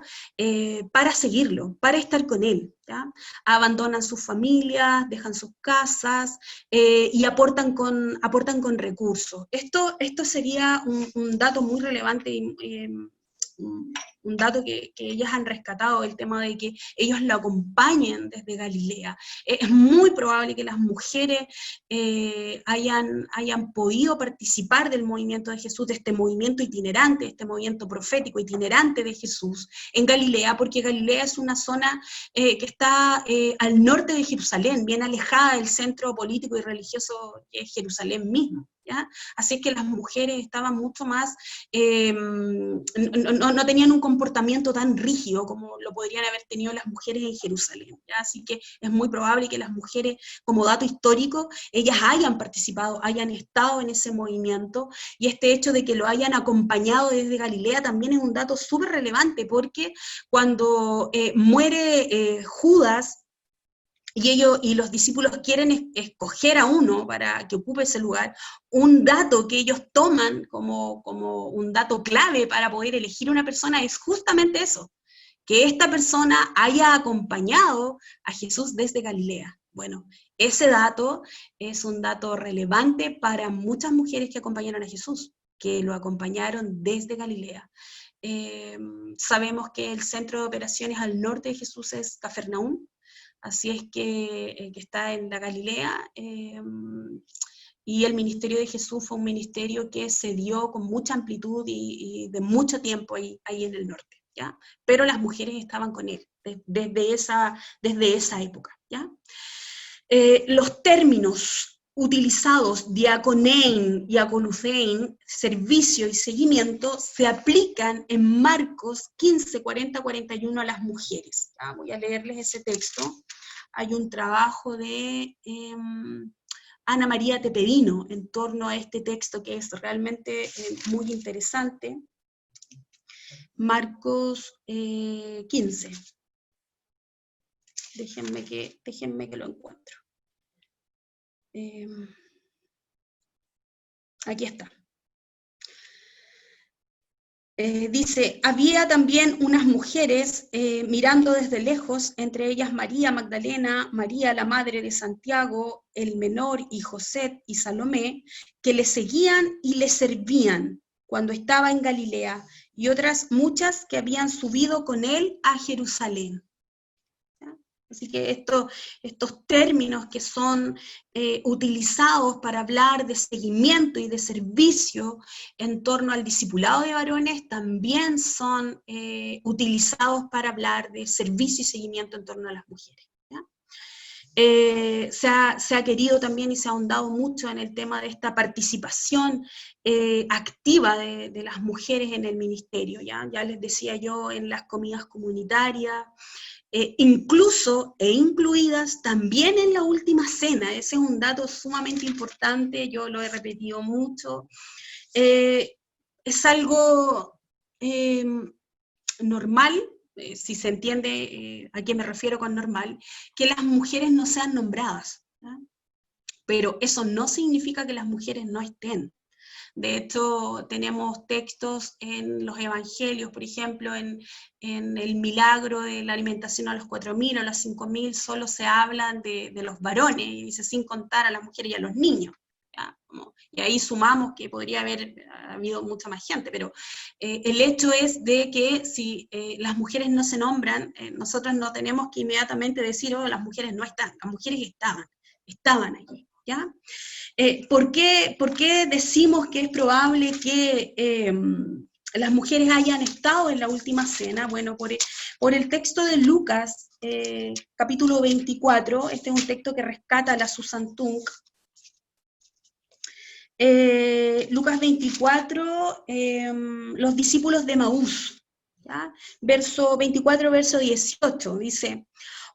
para seguirlo, para estar con él, ¿ya? Abandonan sus familias, dejan sus casas y aportan con recursos. Esto sería un dato muy relevante y un dato que ellas han rescatado, el tema de que ellos la acompañen desde Galilea. Es muy probable que las mujeres hayan podido participar del movimiento de Jesús, de este movimiento itinerante, este movimiento profético itinerante de Jesús en Galilea, porque Galilea es una zona que está al norte de Jerusalén, bien alejada del centro político y religioso que es Jerusalén mismo, ¿ya? Así es que las mujeres estaban mucho más, no tenían un comportamiento tan rígido como lo podrían haber tenido las mujeres en Jerusalén, ¿ya? Así que es muy probable que las mujeres, como dato histórico, ellas hayan participado, hayan estado en ese movimiento, y este hecho de que lo hayan acompañado desde Galilea también es un dato súper relevante, porque cuando muere Judas, y los discípulos quieren escoger a uno para que ocupe ese lugar, un dato que ellos toman como un dato clave para poder elegir una persona es justamente eso, que esta persona haya acompañado a Jesús desde Galilea. Bueno, ese dato es un dato relevante para muchas mujeres que acompañaron a Jesús, que lo acompañaron desde Galilea. Sabemos que el centro de operaciones al norte de Jesús es Cafarnaúm, así es que está en la Galilea, y el ministerio de Jesús fue un ministerio que se dio con mucha amplitud y de mucho tiempo ahí en el norte, ¿ya? Pero las mujeres estaban con él desde esa época, ¿ya? Los términos utilizados, diaconein y akonuthein, servicio y seguimiento, se aplican en Marcos 15, 40, 41 a las mujeres. ¿Ya? Voy a leerles ese texto. Hay un trabajo de Ana María Teperino en torno a este texto que es realmente muy interesante. Marcos 15. Déjenme que lo encuentro. Aquí está. Dice, había también unas mujeres mirando desde lejos, entre ellas María Magdalena, María la madre de Santiago, el menor, y José y Salomé, que le seguían y le servían cuando estaba en Galilea, y otras muchas que habían subido con él a Jerusalén. Así que estos términos que son utilizados para hablar de seguimiento y de servicio en torno al discipulado de varones también son utilizados para hablar de servicio y seguimiento en torno a las mujeres. Se ha querido también y se ha ahondado mucho en el tema de esta participación activa de las mujeres en el ministerio. Ya les decía yo, en las comidas comunitarias, incluso e incluidas también en la última cena. Ese es un dato sumamente importante, yo lo he repetido mucho. Es algo normal, si se entiende a qué me refiero con normal, que las mujeres no sean nombradas, ¿ya? Pero eso no significa que las mujeres no estén. De hecho, tenemos textos en los evangelios, por ejemplo, en el milagro de la alimentación a los 4.000 o a los 5.000, solo se hablan de los varones, y dice sin contar a las mujeres y a los niños. Y ahí sumamos que podría haber habido mucha más gente, pero el hecho es de que si las mujeres no se nombran, nosotros no tenemos que inmediatamente decir, oh, las mujeres no están, las mujeres estaban allí. ¿Ya? ¿Por qué decimos que es probable que las mujeres hayan estado en la última cena? Bueno, por el texto de Lucas, capítulo 24, este es un texto que rescata la Susan Tunk. Lucas 24, los discípulos de Emaús, ¿ya? Verso 24, verso 18, dice,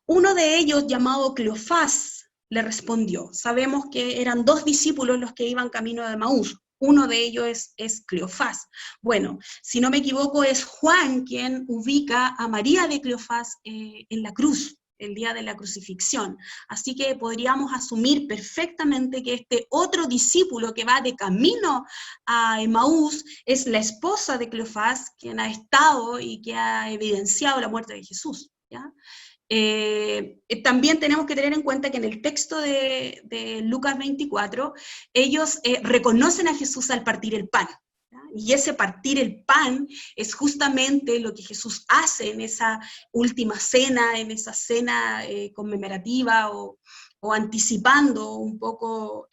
uno de ellos llamado Cleofás le respondió. Sabemos que eran 2 discípulos los que iban camino de Emaús. Uno de ellos es Cleofás. Bueno, si no me equivoco, es Juan quien ubica a María de Cleofás en la cruz, el día de la crucifixión. Así que podríamos asumir perfectamente que este otro discípulo que va de camino a Emaús es la esposa de Cleofás, quien ha estado y que ha evidenciado la muerte de Jesús, ¿ya? También tenemos que tener en cuenta que en el texto de Lucas 24, ellos reconocen a Jesús al partir el pan, ¿ya? Y ese partir el pan es justamente lo que Jesús hace en esa última cena, en esa cena conmemorativa o anticipando un poco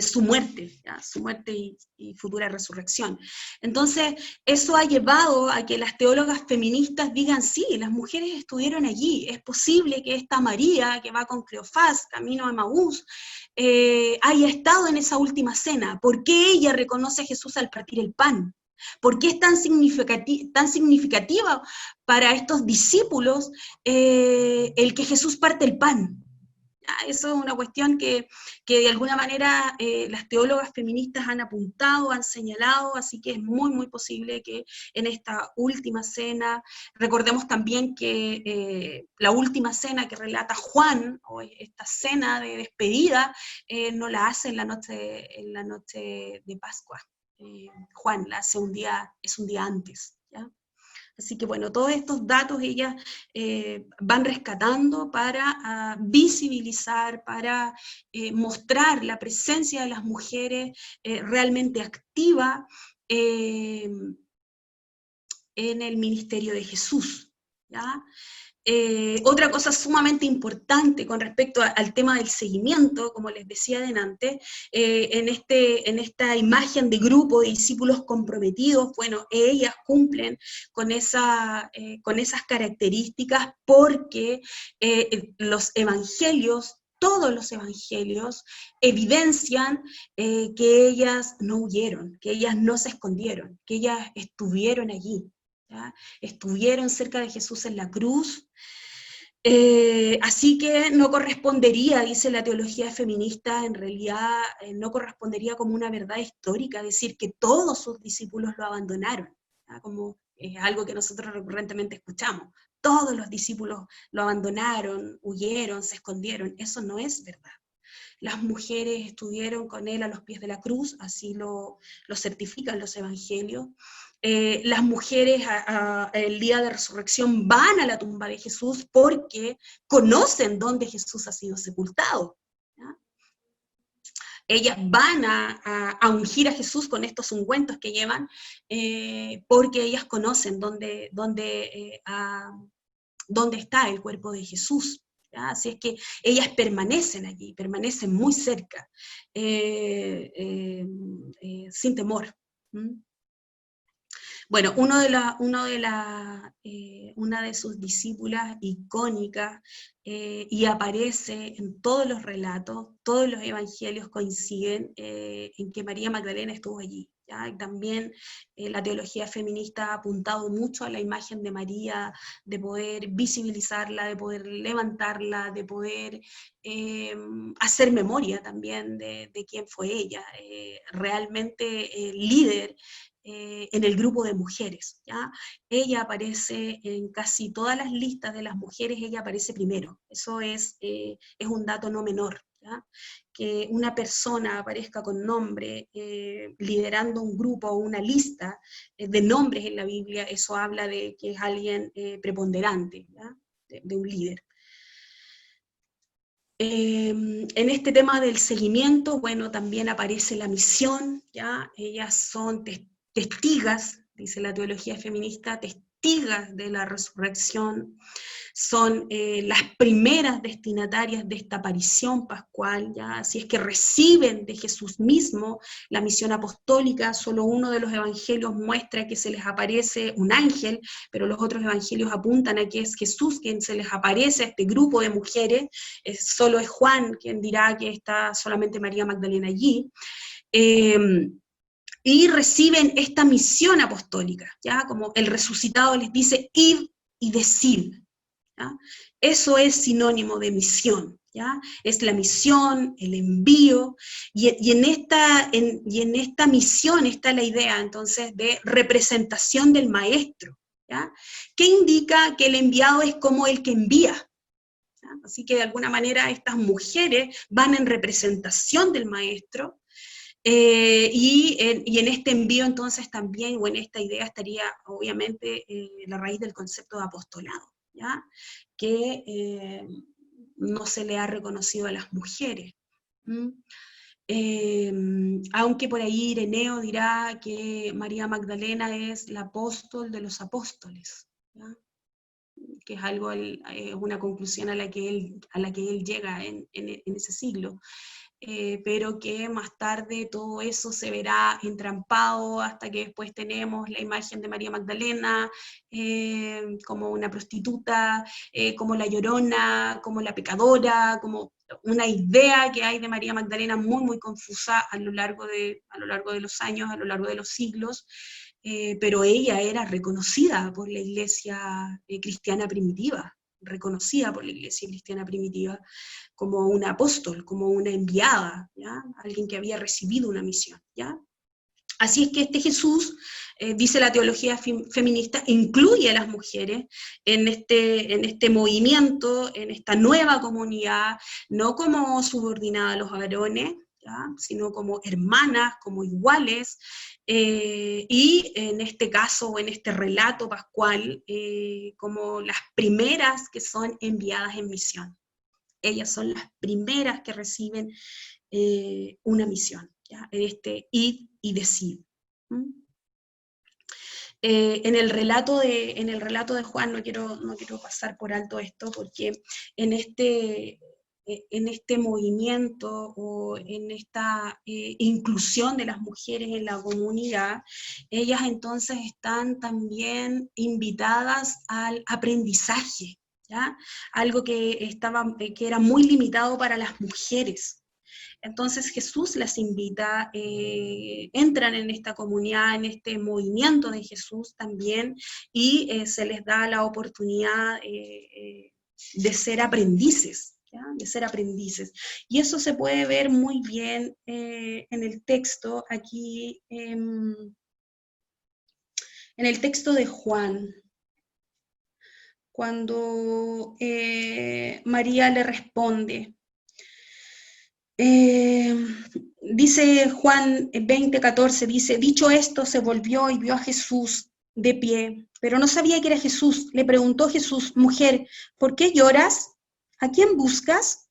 su muerte, ¿ya? Su muerte y futura resurrección. Entonces, eso ha llevado a que las teólogas feministas digan, sí, las mujeres estuvieron allí, es posible que esta María, que va con Cleofás, camino a Emaús, haya estado en esa última cena. ¿Por qué ella reconoce a Jesús al partir el pan? ¿Por qué es tan significativa para estos discípulos el que Jesús parte el pan? Eso es una cuestión que de alguna manera las teólogas feministas han apuntado, han señalado, así que es muy, muy posible que en esta última cena, recordemos también que la última cena que relata Juan, o esta cena de despedida, no la hace en la noche de Pascua. Juan la hace un día antes, ¿ya? Así que bueno, todos estos datos ellas van rescatando para visibilizar, para mostrar la presencia de las mujeres realmente activa en el ministerio de Jesús, ¿ya? Otra cosa sumamente importante con respecto al tema del seguimiento, como les decía adelante, en esta imagen de grupo de discípulos comprometidos, bueno, ellas cumplen con esas características porque los evangelios, todos los evangelios, evidencian que ellas no huyeron, que ellas no se escondieron, que ellas estuvieron allí, ¿ya? Estuvieron cerca de Jesús en la cruz. Así que no correspondería, dice la teología feminista, en realidad no correspondería como una verdad histórica decir que todos sus discípulos lo abandonaron, ¿ya? Como es algo que nosotros recurrentemente escuchamos. Todos los discípulos lo abandonaron, huyeron, se escondieron. Eso no es verdad. Las mujeres estuvieron con él a los pies de la cruz, así lo certifican los evangelios. Las mujeres el día de resurrección van a la tumba de Jesús porque conocen dónde Jesús ha sido sepultado, ¿ya? Ellas van a ungir a Jesús con estos ungüentos que llevan, porque ellas conocen dónde está el cuerpo de Jesús, ¿ya? Así es que ellas permanecen allí, permanecen muy cerca, sin temor. ¿Mm? Bueno, una de sus discípulas icónicas, y aparece en todos los relatos, todos los evangelios coinciden en que María Magdalena estuvo allí, ¿ya? Y también la teología feminista ha apuntado mucho a la imagen de María, de poder visibilizarla, de poder levantarla, de poder hacer memoria también de quién fue ella, realmente líder en el grupo de mujeres, ¿ya? Ella aparece en casi todas las listas de las mujeres, ella aparece primero. Eso es un dato no menor, ¿ya? Que una persona aparezca con nombre, liderando un grupo o una lista de nombres en la Biblia, eso habla de que es alguien preponderante, ¿ya? De un líder. En este tema del seguimiento, bueno, también aparece la misión, ¿ya? Ellas son testigas, dice la teología feminista, testigas de la resurrección, son las primeras destinatarias de esta aparición pascual, ¿ya? Así es que reciben de Jesús mismo la misión apostólica. Solo uno de los evangelios muestra que se les aparece un ángel, pero los otros evangelios apuntan a que es Jesús quien se les aparece a este grupo de mujeres. Solo es Juan quien dirá que está solamente María Magdalena allí. Y reciben esta misión apostólica, ¿ya? Como el resucitado les dice, id y decid, ¿ya? Eso es sinónimo de misión, ¿ya? Es la misión, el envío, y en esta misión está la idea, entonces, de representación del maestro, ¿ya? Que indica que el enviado es como el que envía, ¿ya? Así que de alguna manera estas mujeres van en representación del maestro, y en este envío entonces también, o en esta idea estaría obviamente la raíz del concepto de apostolado, ¿ya? Que no se le ha reconocido a las mujeres. Aunque por ahí Ireneo dirá que María Magdalena es la apóstol de los apóstoles, ¿ya? Que es algo, una conclusión a la que él llega en ese siglo. Pero que más tarde todo eso se verá entrampado hasta que después tenemos la imagen de María Magdalena como una prostituta, como la llorona, como la pecadora, como una idea que hay de María Magdalena muy, muy confusa a lo largo de los años, a lo largo de los siglos, pero ella era reconocida por la iglesia cristiana primitiva, reconocida por la iglesia cristiana primitiva como una apóstol, como una enviada, ¿ya? Alguien que había recibido una misión, ¿ya? Así es que este Jesús, dice la teología feminista, incluye a las mujeres en este movimiento, en esta nueva comunidad, no como subordinada a los varones, ¿ya? Sino como hermanas, como iguales, y en este caso, o en este relato pascual, como las primeras que son enviadas en misión. Ellas son las primeras que reciben una misión, ¿ya? En este id y decid. en el relato de Juan, no quiero pasar por alto esto, porque en este movimiento o en esta inclusión de las mujeres en la comunidad, ellas entonces están también invitadas al aprendizaje, ¿ya? Algo que era muy limitado para las mujeres. Entonces Jesús las invita, entran en esta comunidad, en este movimiento de Jesús también, y se les da la oportunidad de ser aprendices, ¿ya? De ser aprendices. Y eso se puede ver muy bien en el texto, aquí en el texto de Juan, cuando María le responde. Dice Juan 20:14, dice, dicho esto, se volvió y vio a Jesús de pie, pero no sabía que era Jesús. Le preguntó Jesús, mujer, ¿por qué lloras? ¿A quién buscas?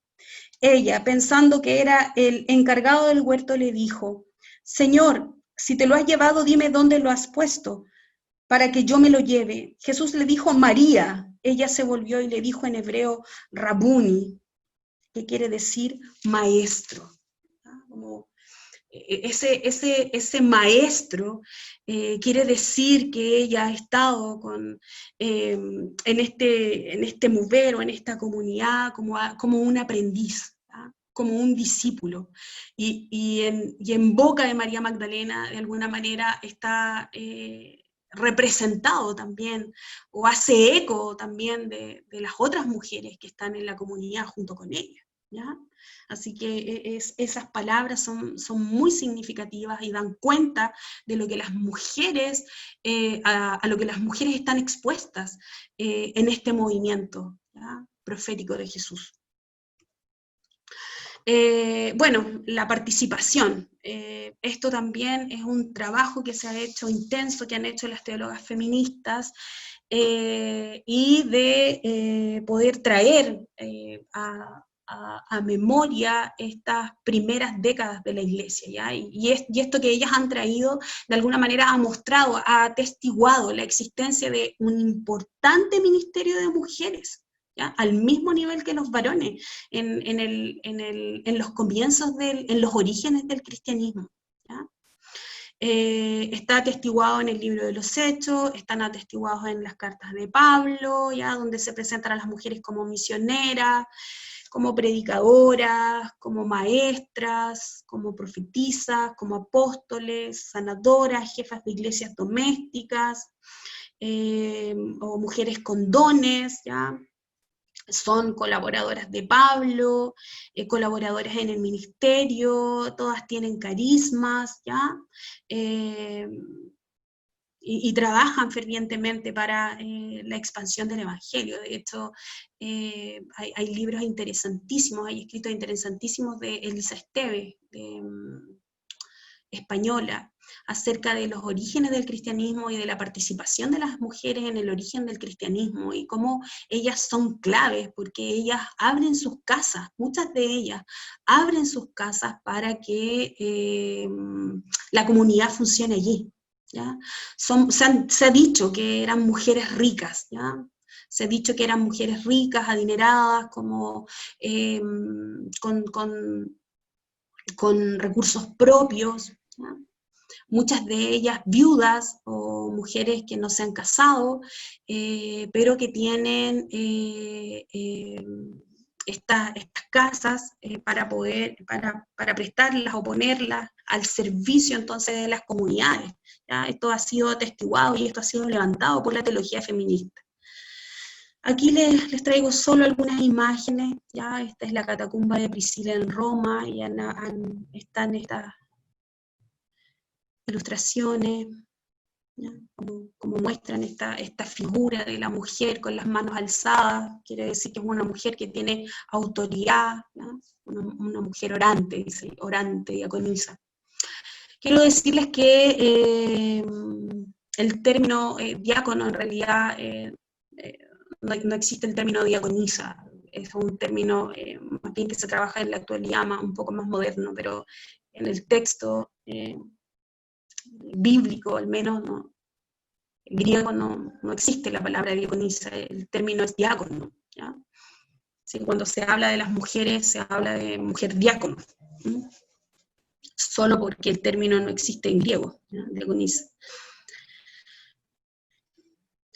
Ella, pensando que era el encargado del huerto, le dijo, Señor, si te lo has llevado, dime dónde lo has puesto, para que yo me lo lleve. Jesús le dijo, María. Ella se volvió y le dijo en hebreo, Rabuni, que quiere decir maestro. Como ese maestro quiere decir que ella ha estado en este mover o en esta comunidad como un aprendiz, ¿ya? Como un discípulo. Y en boca de María Magdalena, de alguna manera, está representado también, o hace eco también de las otras mujeres que están en la comunidad junto con ella, ¿ya? Así que esas palabras son muy significativas y dan cuenta de lo que las mujeres, a lo que las mujeres están expuestas en este movimiento, ¿ya? Profético de Jesús. Bueno, la participación. Esto también es un trabajo que se ha hecho intenso, que han hecho las teólogas feministas, y de poder traer a memoria estas primeras décadas de la Iglesia, ¿ya? Y esto que ellas han traído, de alguna manera ha mostrado, ha atestiguado la existencia de un importante ministerio de mujeres, ¿ya? Al mismo nivel que los varones, en los comienzos, en los orígenes del cristianismo, ¿ya? Está atestiguado en el libro de los Hechos, están atestiguados en las cartas de Pablo, ¿ya? Donde se presentan a las mujeres como misioneras, como predicadoras, como maestras, como profetisas, como apóstoles, sanadoras, jefas de iglesias domésticas, o mujeres con dones, ¿ya? Son colaboradoras de Pablo, colaboradoras en el ministerio, todas tienen carismas, ¿ya? Y trabajan fervientemente para la expansión del Evangelio. De hecho, hay libros interesantísimos, hay escritos interesantísimos de Elisa Esteves, española, acerca de los orígenes del cristianismo y de la participación de las mujeres en el origen del cristianismo, y cómo ellas son claves, porque ellas abren sus casas, muchas de ellas abren sus casas para que la comunidad funcione allí, ¿ya? Se ha dicho que eran mujeres ricas, ¿ya? Se ha dicho que eran mujeres ricas, adineradas, como con recursos propios, ¿ya? Muchas de ellas viudas o mujeres que no se han casado, pero que tienen estas casas para prestarlas o ponerlas al servicio entonces de las comunidades, ¿ya? Esto ha sido atestiguado y esto ha sido levantado por la teología feminista. Aquí les traigo solo algunas imágenes, ¿ya? Esta es la catacumba de Priscila en Roma, y están estas ilustraciones, ¿ya? Como muestran esta figura de la mujer con las manos alzadas, quiere decir que es una mujer que tiene autoridad, ¿ya? Una mujer orante, dice, orante, diaconisa. Quiero decirles que el término diácono en realidad no existe el término diaconisa, es un término más bien que se trabaja en la actualidad, un poco más moderno, pero en el texto bíblico al menos En griego no existe la palabra diaconisa, el término es diácono, ¿ya? Así que cuando se habla de las mujeres, se habla de mujer diácono, ¿sí? Solo porque el término no existe en griego, ¿ya? Diaconisa.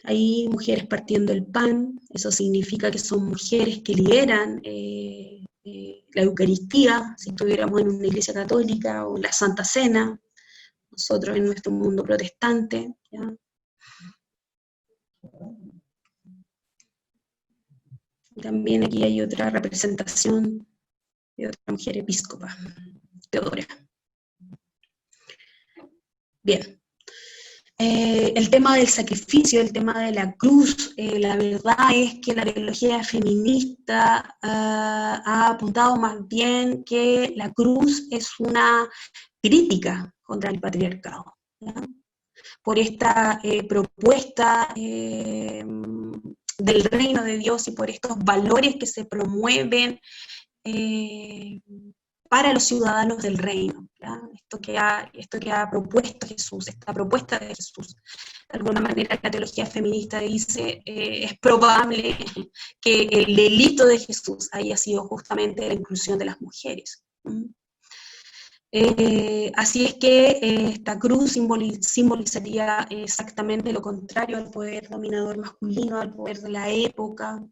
Hay mujeres partiendo el pan, eso significa que son mujeres que lideran la Eucaristía, si estuviéramos en una iglesia católica, o la Santa Cena, nosotros en nuestro mundo protestante, ¿ya? También aquí hay otra representación de otra mujer episcopa, Teodora. Bien. El tema del sacrificio, el tema de la cruz, la verdad es que la teología feminista ha apuntado más bien que la cruz es una crítica contra el patriarcado, ¿ya? Por esta propuesta del reino de Dios y por estos valores que se promueven para los ciudadanos del reino, ¿ya? Esto que ha propuesto Jesús, esta propuesta de Jesús. De alguna manera la teología feminista dice, es probable que el delito de Jesús haya sido justamente la inclusión de las mujeres. Así es que esta cruz simbolizaría exactamente lo contrario al poder dominador masculino, al poder de la época.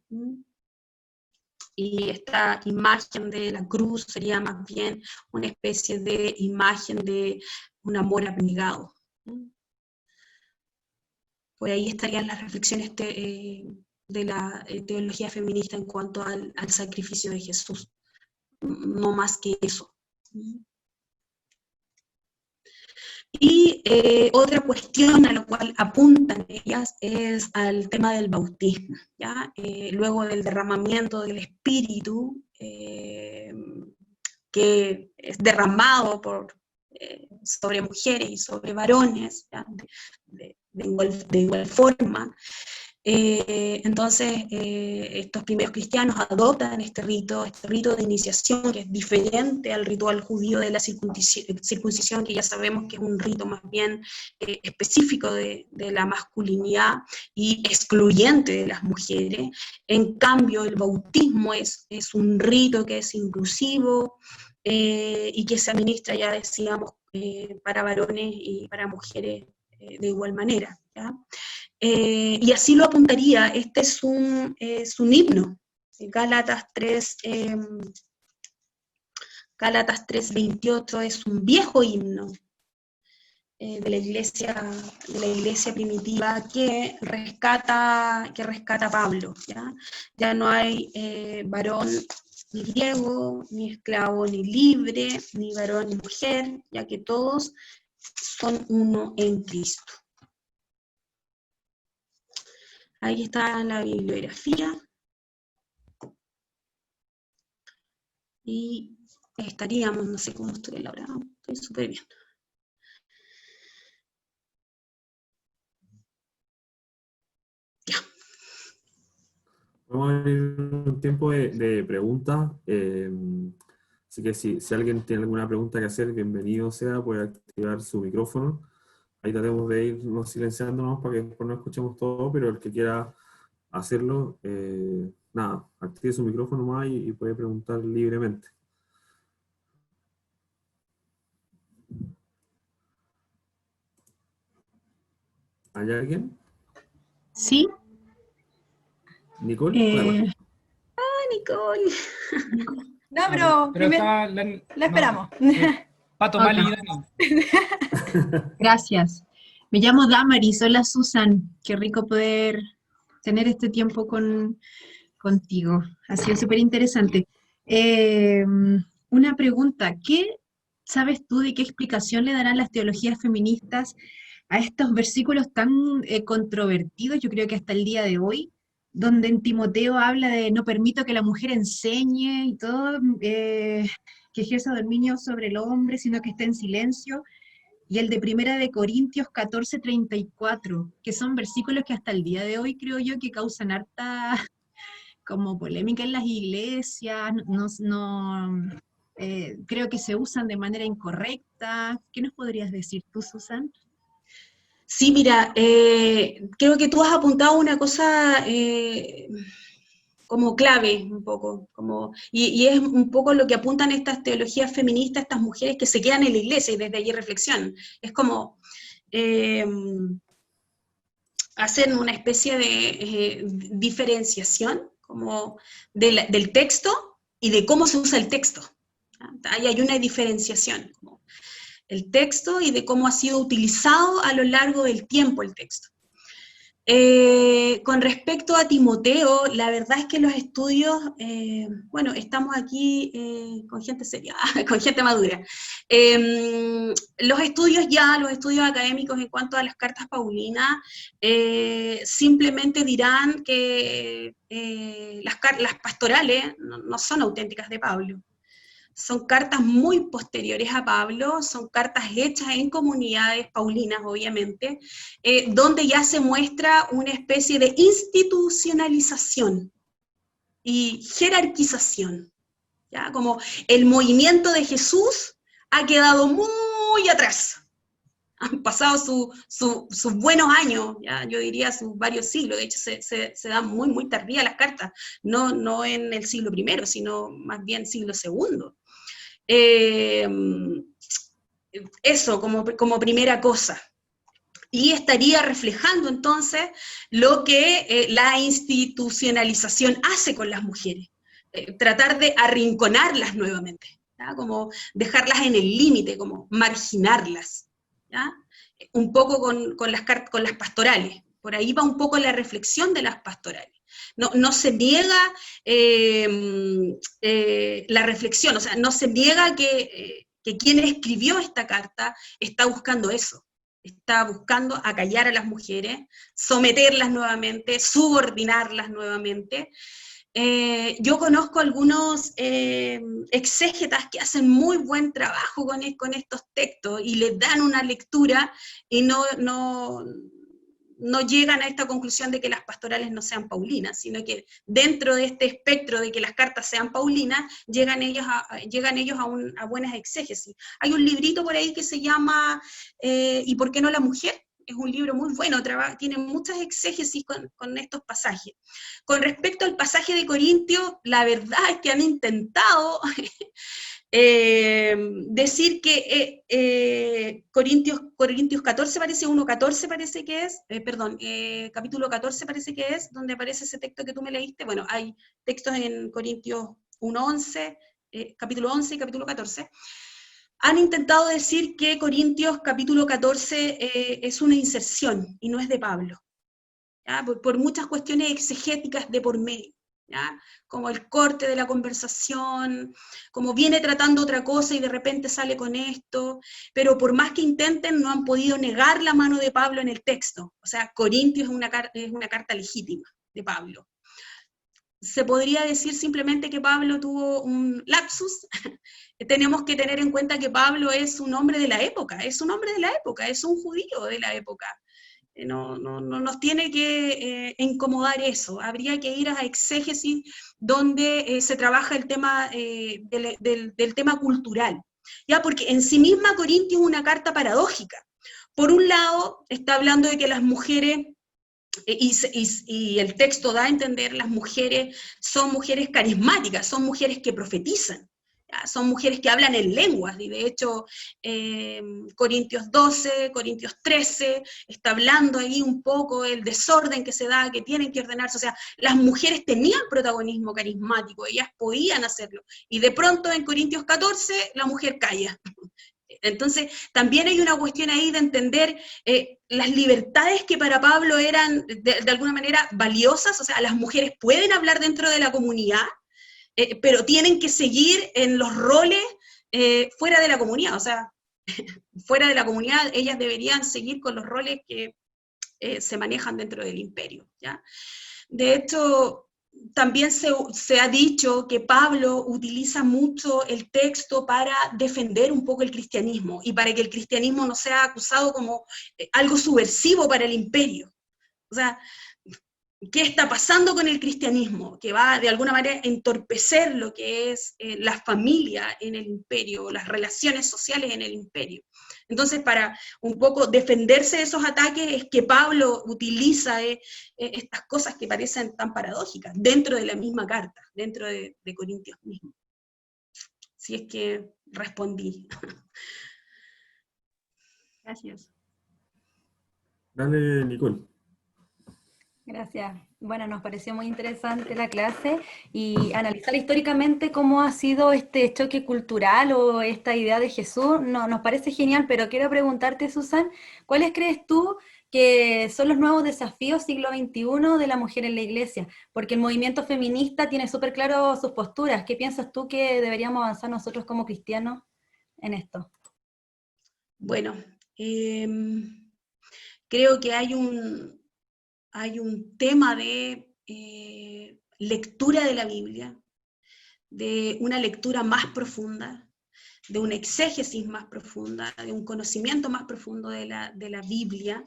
Y esta imagen de la cruz sería más bien una especie de imagen de un amor abnegado. Por ahí estarían las reflexiones de la teología feminista en cuanto al sacrificio de Jesús, no más que eso. Y otra cuestión a la cual apuntan ellas es al tema del bautismo, ¿ya? Luego del derramamiento del Espíritu, que es derramado sobre mujeres y sobre varones, ¿ya? De igual forma. Entonces, estos primeros cristianos adoptan este rito de iniciación, que es diferente al ritual judío de la circuncisión, que ya sabemos que es un rito más bien específico de la masculinidad y excluyente de las mujeres. En cambio, el bautismo es un rito que es inclusivo y que se administra, ya decíamos, para varones y para mujeres de igual manera, ¿ya? Y así lo apuntaría, este es un himno, Gálatas 3:28 es un viejo himno de la iglesia primitiva que rescata a Pablo, ¿ya? Ya no hay varón ni griego, ni esclavo ni libre, ni varón ni mujer, ya que todos son uno en Cristo. Ahí está la bibliografía. Y estaríamos, no sé cómo estoy la hora, estoy súper bien. Ya. Vamos a abrir un tiempo de preguntas. Así que si alguien tiene alguna pregunta que hacer, bienvenido sea, puede activar su micrófono. Ahí tratemos de irnos silenciándonos para que después no escuchemos todo, pero el que quiera hacerlo, nada, active su micrófono más y puede preguntar libremente. ¿Hay alguien? Sí. ¿Nicole? Nicole. No, pero primero la esperamos. Pato, Okay. Mali y Dani. Gracias. Me llamo Damaris, hola Susan. Qué rico poder tener este tiempo contigo. Ha sido súper interesante. Una pregunta, ¿qué sabes tú de qué explicación le darán las teologías feministas a estos versículos tan controvertidos, yo creo que hasta el día de hoy, donde en Timoteo habla de no permito que la mujer enseñe y todo, que ejerza dominio sobre el hombre, sino que esté en silencio, y el de Primera de Corintios 14:34, que son versículos que hasta el día de hoy creo yo que causan harta como polémica en las iglesias, creo que se usan de manera incorrecta. ¿Qué nos podrías decir tú, Susan? Sí, mira, creo que tú has apuntado una cosa como clave, un poco, y es un poco lo que apuntan estas teologías feministas, estas mujeres que se quedan en la iglesia y desde allí reflexionan. Es como eh, hacer una especie de diferenciación como del texto y de cómo se usa el texto. Ahí hay una diferenciación, como el texto y de cómo ha sido utilizado a lo largo del tiempo el texto. Con respecto a Timoteo, la verdad es que los estudios, bueno, estamos aquí con gente seria, con gente madura. Los estudios académicos en cuanto a las cartas paulinas, simplemente dirán que las pastorales no son auténticas de Pablo. Son cartas muy posteriores a Pablo, son cartas hechas en comunidades paulinas, obviamente, donde ya se muestra una especie de institucionalización y jerarquización, ¿ya? Como el movimiento de Jesús ha quedado muy atrás. Han pasado sus buenos años, ¿ya? Yo diría sus varios siglos, de hecho se dan muy tardías las cartas, no en el siglo I, sino más bien siglo II. Eso como primera cosa. Y estaría reflejando entonces lo que la institucionalización hace con las mujeres. Tratar de arrinconarlas nuevamente, ¿ya? Como dejarlas en el límite, como marginarlas, ¿ya? Un poco con las pastorales. Por ahí va un poco la reflexión de las pastorales. No se niega la reflexión, o sea, no se niega que quien escribió esta carta está buscando eso, está buscando acallar a las mujeres, someterlas nuevamente, subordinarlas nuevamente. Yo conozco algunos exégetas que hacen muy buen trabajo con estos textos y les dan una lectura y no llegan a esta conclusión de que las pastorales no sean paulinas, sino que dentro de este espectro de que las cartas sean paulinas, llegan ellos a buenas exégesis. Hay un librito por ahí que se llama ¿Y por qué no la mujer? Es un libro muy bueno, tiene muchas exégesis con estos pasajes. Con respecto al pasaje de Corintios, la verdad es que han intentado decir que Corintios 14 parece, 1:14 parece que es, capítulo 14 parece que es, donde aparece ese texto que tú me leíste. Bueno, hay textos en Corintios 1:11, capítulo 11 y capítulo 14. Han intentado decir que Corintios capítulo 14 es una inserción y no es de Pablo, ¿ya? Por muchas cuestiones exegéticas de por medio, ¿ya? Como el corte de la conversación, como viene tratando otra cosa y de repente sale con esto, pero por más que intenten no han podido negar la mano de Pablo en el texto. O sea, Corintios es una carta legítima de Pablo. Se podría decir simplemente que Pablo tuvo un lapsus. Tenemos que tener en cuenta que Pablo es un hombre de la época, es un judío de la época. No nos tiene que incomodar eso. Habría que ir a exégesis donde se trabaja el tema del tema cultural, ¿ya? Porque en sí misma Corintios es una carta paradójica. Por un lado, está hablando de que las mujeres, y el texto da a entender, las mujeres son mujeres carismáticas, son mujeres que profetizan, ¿ya? Son mujeres que hablan en lenguas, y de hecho Corintios 12, Corintios 13, está hablando ahí un poco el desorden que se da, que tienen que ordenarse. O sea, las mujeres tenían protagonismo carismático, ellas podían hacerlo, y de pronto en Corintios 14 la mujer calla. Entonces, también hay una cuestión ahí de entender las libertades que para Pablo eran de alguna manera valiosas. O sea, las mujeres pueden hablar dentro de la comunidad, pero tienen que seguir en los roles fuera de la comunidad. O sea, fuera de la comunidad ellas deberían seguir con los roles que se manejan dentro del imperio, ¿ya? De hecho, también se ha dicho que Pablo utiliza mucho el texto para defender un poco el cristianismo y para que el cristianismo no sea acusado como algo subversivo para el imperio. O sea, ¿Qué está pasando con el cristianismo? Que va de alguna manera a entorpecer lo que es la familia en el imperio, las relaciones sociales en el imperio. Entonces, para un poco defenderse de esos ataques es que Pablo utiliza estas cosas que parecen tan paradójicas dentro de la misma carta, dentro de Corintios mismo. Si es que respondí. Gracias. Dale, Nicole. Gracias. Bueno, nos pareció muy interesante la clase y analizar históricamente cómo ha sido este choque cultural o esta idea de Jesús, no, nos parece genial, pero quiero preguntarte, Susan, ¿cuáles crees tú que son los nuevos desafíos siglo XXI de la mujer en la iglesia? Porque el movimiento feminista tiene súper claro sus posturas. ¿Qué piensas tú que deberíamos avanzar nosotros como cristianos en esto? Bueno, creo que hay un tema de lectura de la Biblia, de una lectura más profunda, de una exégesis más profunda, de un conocimiento más profundo de la Biblia,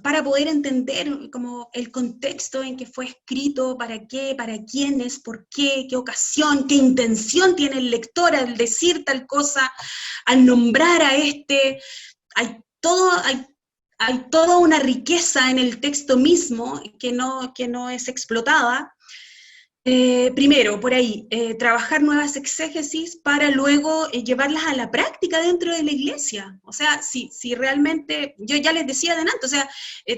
para poder entender como el contexto en que fue escrito, para qué, para quiénes, por qué ocasión, qué intención tiene el lector al decir tal cosa, al nombrar a este. Hay toda una riqueza en el texto mismo que no es explotada. Primero, por ahí, trabajar nuevas exégesis para luego llevarlas a la práctica dentro de la iglesia. O sea, si realmente, yo ya les decía adelante, o sea,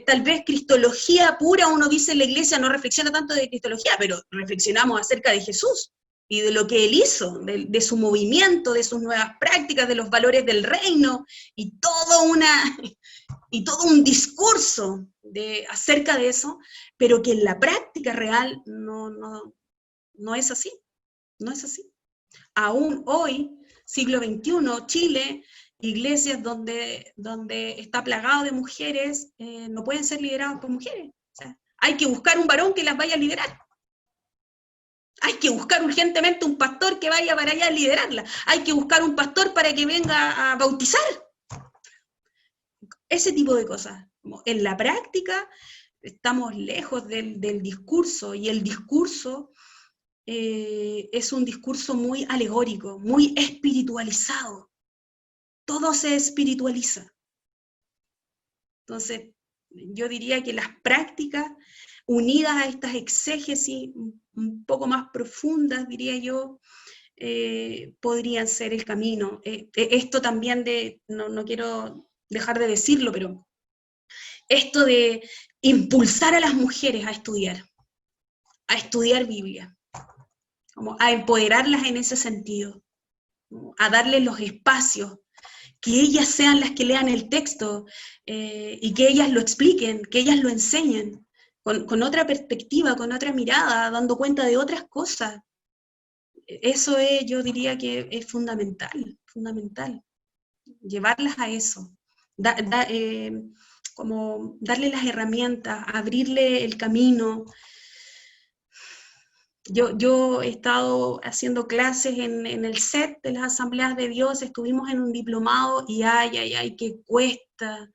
tal vez cristología pura, uno dice en la iglesia no reflexiona tanto de cristología, pero reflexionamos acerca de Jesús y de lo que él hizo, de su movimiento, de sus nuevas prácticas, de los valores del reino, y todo un discurso acerca de eso, pero que en la práctica real no es así, no es así. Aún hoy, siglo XXI, Chile, iglesias donde está plagado de mujeres, no pueden ser lideradas por mujeres. O sea, hay que buscar un varón que las vaya a liderar. Hay que buscar urgentemente un pastor que vaya para allá a liderarla. Hay que buscar un pastor para que venga a bautizar. Ese tipo de cosas. En la práctica estamos lejos del discurso, y el discurso es un discurso muy alegórico, muy espiritualizado. Todo se espiritualiza. Entonces, yo diría que las prácticas unidas a estas exégesis un poco más profundas, diría yo, podrían ser el camino. Esto también no quiero dejar de decirlo, pero esto de impulsar a las mujeres a estudiar Biblia, como a empoderarlas en ese sentido, a darles los espacios, que ellas sean las que lean el texto, y que ellas lo expliquen, que ellas lo enseñen, con otra perspectiva, con otra mirada, dando cuenta de otras cosas. Eso yo diría que es fundamental, llevarlas a eso, como darle las herramientas, abrirle el camino. Yo he estado haciendo clases en el set de las Asambleas de Dios, estuvimos en un diplomado y ay, que cuesta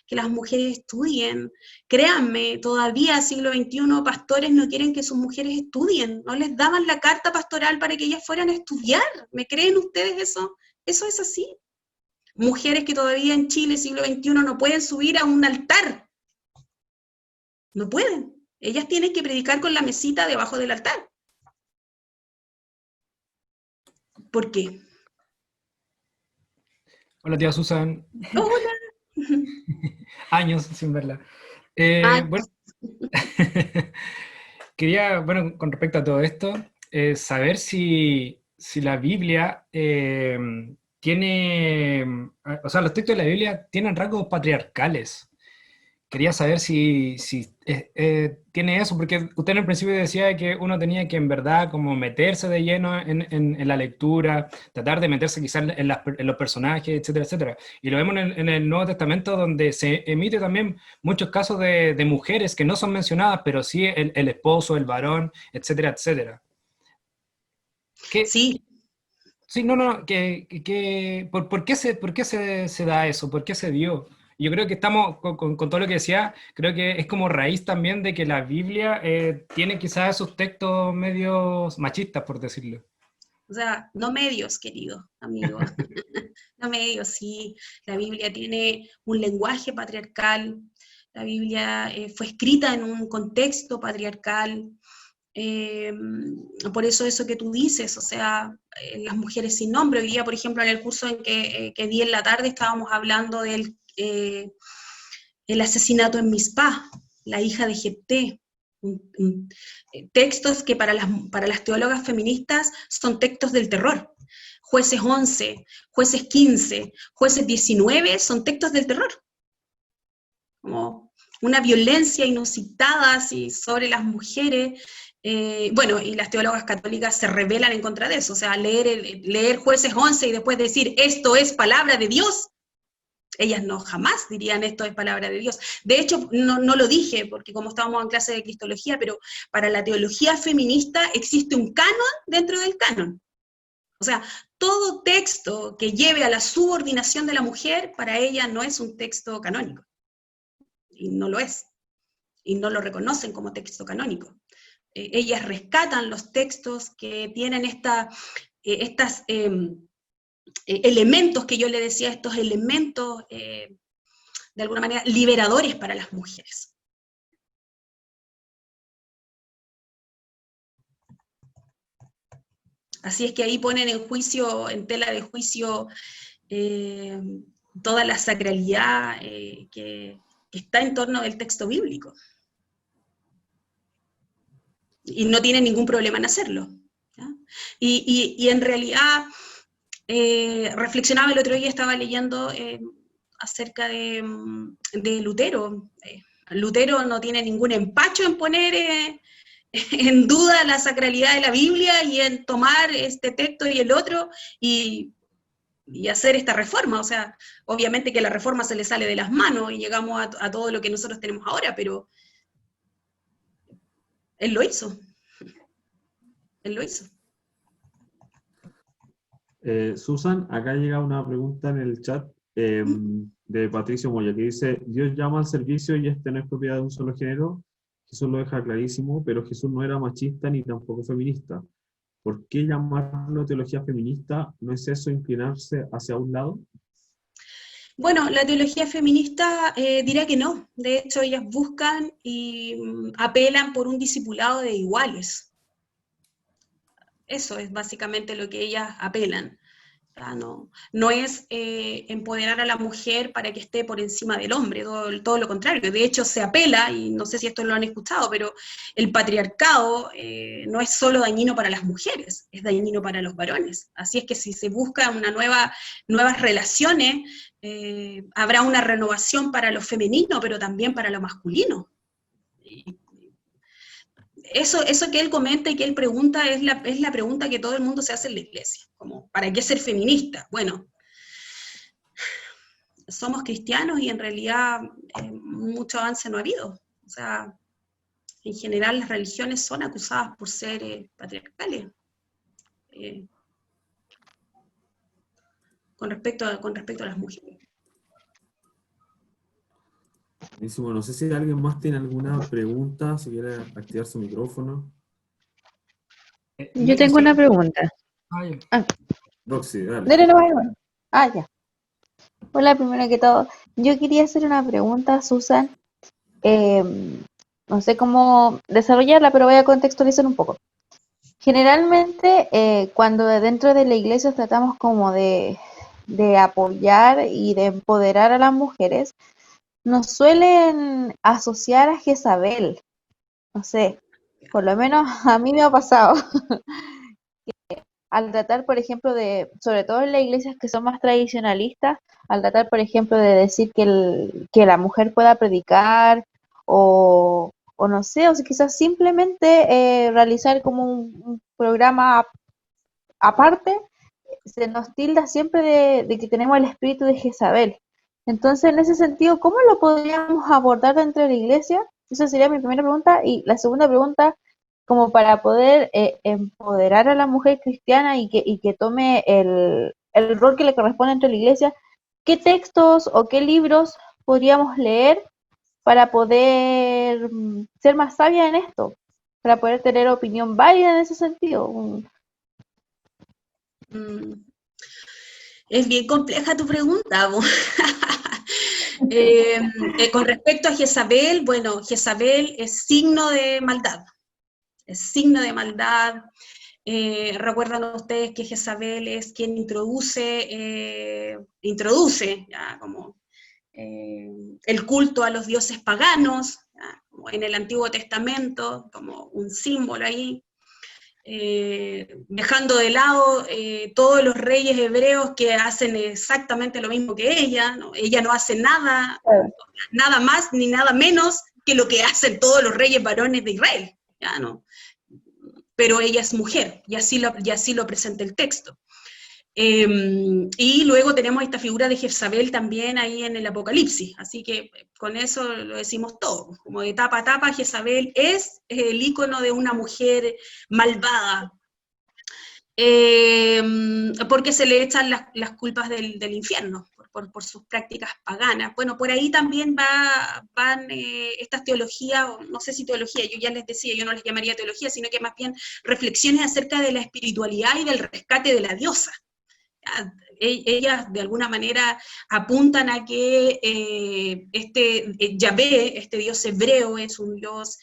que las mujeres estudien. Créanme, todavía siglo XXI, pastores no quieren que sus mujeres estudien, no les daban la carta pastoral para que ellas fueran a estudiar. ¿Me creen ustedes eso? Eso es así. Mujeres que todavía en Chile, siglo XXI, no pueden subir a un altar. No pueden. Ellas tienen que predicar con la mesita debajo del altar. ¿Por qué? Hola, tía Susan. Hola. Años sin verla. Bueno, quería, bueno, con respecto a todo esto, saber si la Biblia tiene, o sea, los textos de la Biblia tienen rasgos patriarcales. Quería saber si tiene eso, porque usted en el principio decía que uno tenía que en verdad como meterse de lleno en la lectura, tratar de meterse quizás en los personajes, etcétera, etcétera. Y lo vemos en el Nuevo Testamento, donde se emite también muchos casos de mujeres que no son mencionadas, pero sí el esposo, el varón, etcétera, etcétera. Sí. Sí, no, ¿por qué se da eso? ¿Por qué se dio? Yo creo que estamos, con todo lo que decía, creo que es como raíz también de que la Biblia tiene quizás esos textos medios machistas, por decirlo. O sea, no medios, querido amigo, no medios, sí. La Biblia tiene un lenguaje patriarcal, la Biblia fue escrita en un contexto patriarcal, por eso que tú dices, o sea, las mujeres sin nombre. Hoy día, por ejemplo, en el curso que di en la tarde estábamos hablando del el asesinato en Mizpah, la hija de Jepté. Textos que para las teólogas feministas son textos del terror. Jueces 11, jueces 15, jueces 19 son textos del terror. Como una violencia inusitada así, sobre las mujeres. Bueno, y las teólogas católicas se rebelan en contra de eso. O sea, leer Jueces 11 y después decir, esto es palabra de Dios, ellas no jamás dirían esto es palabra de Dios. De hecho, no lo dije, porque como estábamos en clase de cristología, pero para la teología feminista existe un canon dentro del canon. O sea, todo texto que lleve a la subordinación de la mujer, para ella no es un texto canónico. Y no lo es. Y no lo reconocen como texto canónico. Ellas rescatan los textos que tienen estas elementos que yo le decía, estos elementos de alguna manera liberadores para las mujeres. Así es que ahí ponen en juicio, en tela de juicio, toda la sacralidad que está en torno del texto bíblico. Y no tienen ningún problema en hacerlo, ¿ya? Y en realidad, reflexionaba el otro día, estaba leyendo acerca de Lutero. Lutero no tiene ningún empacho en poner en duda la sacralidad de la Biblia y en tomar este texto y el otro y hacer esta reforma. O sea, obviamente que la reforma se le sale de las manos y llegamos a todo lo que nosotros tenemos ahora, pero él lo hizo. Él lo hizo. Susan, acá llega una pregunta en el chat de Patricio Moya, que dice, Dios llama al servicio y este no es propiedad de un solo género. Jesús lo deja clarísimo, pero Jesús no era machista ni tampoco feminista. ¿Por qué llamarlo teología feminista? ¿No es eso inclinarse hacia un lado? Bueno, la teología feminista dirá que no. De hecho, ellas buscan y apelan por un discipulado de iguales. Eso es básicamente lo que ellas apelan. No es empoderar a la mujer para que esté por encima del hombre, todo lo contrario. De hecho, se apela, y no sé si esto lo han escuchado, pero el patriarcado no es solo dañino para las mujeres, es dañino para los varones. Así es que si se busca nuevas relaciones, habrá una renovación para lo femenino, pero también para lo masculino. Eso que él comenta y que él pregunta es la pregunta que todo el mundo se hace en la iglesia, como, ¿para qué ser feminista? Bueno, somos cristianos y en realidad mucho avance no ha habido. O sea, en general las religiones son acusadas por ser patriarcales. Con respecto a las mujeres. Buenísimo. No sé si alguien más tiene alguna pregunta, si quiere activar su micrófono. Yo tengo una pregunta. Roxy, dale. Ya. Hola, primero que todo. Yo quería hacer una pregunta, Susan. No sé cómo desarrollarla, pero voy a contextualizar un poco. Generalmente, cuando dentro de la iglesia tratamos como de apoyar y de empoderar a las mujeres, nos suelen asociar a Jezabel. No sé, por lo menos a mí me ha pasado. Al tratar, por ejemplo, sobre todo en las iglesias que son más tradicionalistas, al tratar, por ejemplo, de decir que la mujer pueda predicar o no sé, o sea, quizás simplemente realizar como un programa aparte, se nos tilda siempre de que tenemos el espíritu de Jezabel. Entonces, en ese sentido, ¿cómo lo podríamos abordar dentro de la iglesia? Esa sería mi primera pregunta. Y la segunda pregunta, como para poder empoderar a la mujer cristiana y que tome el rol que le corresponde dentro de la iglesia, ¿qué textos o qué libros podríamos leer para poder ser más sabias en esto, para poder tener opinión válida en ese sentido? Es bien compleja tu pregunta, bo. Con respecto a Jezabel, bueno, Jezabel es signo de maldad. Es signo de maldad. Recuerdan ustedes que Jezabel es quien introduce ya, como, el culto a los dioses paganos, ya, como en el Antiguo Testamento, como un símbolo ahí, dejando de lado todos los reyes hebreos que hacen exactamente lo mismo que ella, ¿no? Ella no hace nada, nada más ni nada menos que lo que hacen todos los reyes varones de Israel, ¿ya? ¿No? Pero ella es mujer, y así lo presenta el texto. Y luego tenemos esta figura de Jezabel también ahí en el Apocalipsis, así que con eso lo decimos todo, como de tapa a tapa, Jezabel es el ícono de una mujer malvada, porque se le echan las culpas del infierno, por sus prácticas paganas. Bueno, por ahí también van estas teologías, no sé si teología, yo ya les decía, yo no les llamaría teología, sino que más bien reflexiones acerca de la espiritualidad y del rescate de la diosa. Ellas de alguna manera apuntan a que Yahvé, este dios hebreo, es un dios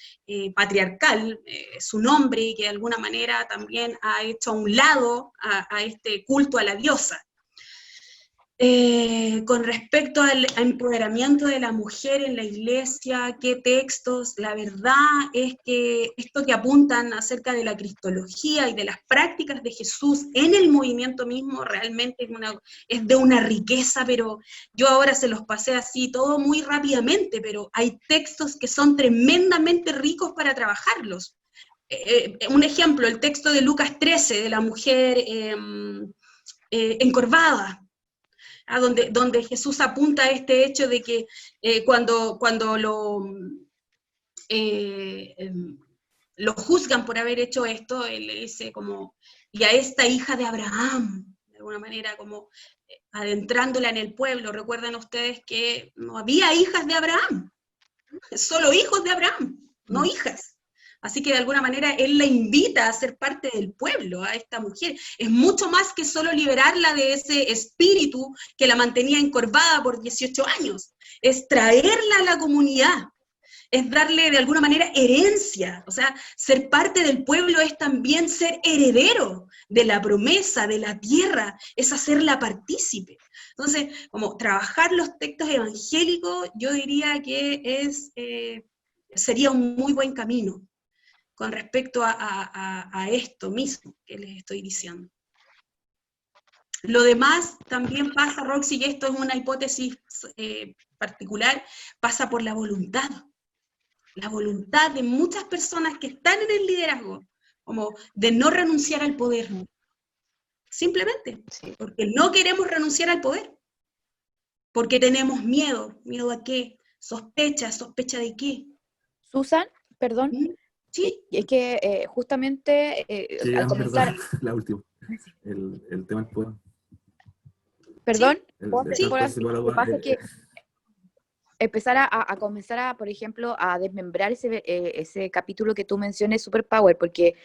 patriarcal, es un hombre, y que de alguna manera también ha hecho a un lado a este culto a la diosa. Con respecto al empoderamiento de la mujer en la iglesia, qué textos, la verdad es que esto que apuntan acerca de la cristología y de las prácticas de Jesús en el movimiento mismo realmente es de una riqueza, pero yo ahora se los pasé así todo muy rápidamente, pero hay textos que son tremendamente ricos para trabajarlos. Un ejemplo, el texto de Lucas 13, de la mujer encorvada, donde Jesús apunta a este hecho de que cuando lo juzgan por haber hecho esto, él le dice como, y a esta hija de Abraham, de alguna manera como adentrándola en el pueblo. Recuerdan ustedes que no había hijas de Abraham, solo hijos de Abraham, no hijas. Así que de alguna manera él la invita a ser parte del pueblo, a esta mujer. Es mucho más que solo liberarla de ese espíritu que la mantenía encorvada por 18 años. Es traerla a la comunidad, es darle de alguna manera herencia. O sea, ser parte del pueblo es también ser heredero de la promesa, de la tierra, es hacerla partícipe. Entonces, como trabajar los textos evangélicos, yo diría que sería un muy buen camino con respecto a esto mismo que les estoy diciendo. Lo demás también pasa, Roxy, y esto es una hipótesis particular, pasa por la voluntad de muchas personas que están en el liderazgo, como de no renunciar al poder, simplemente, porque no queremos renunciar al poder, porque tenemos miedo. ¿Miedo a qué? ¿Sospecha de qué? Susan, perdón. Sí. Es que justamente Sí, al es comenzar... verdad, la última. El tema del poder. Perdón, Lo que pasa es que empezar a comenzar a, por ejemplo, a desmembrar ese capítulo que tú mencionas, Superpower, porque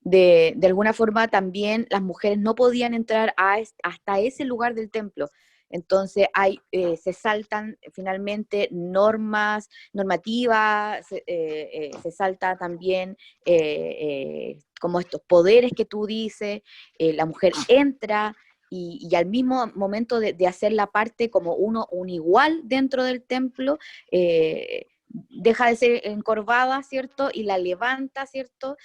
de alguna forma también las mujeres no podían entrar hasta ese lugar del templo. Entonces se saltan finalmente normativas, se salta también como estos poderes que tú dices, la mujer entra y al mismo momento de hacer la parte como un igual dentro del templo, deja de ser encorvada, ¿cierto? Y la levanta, ¿cierto?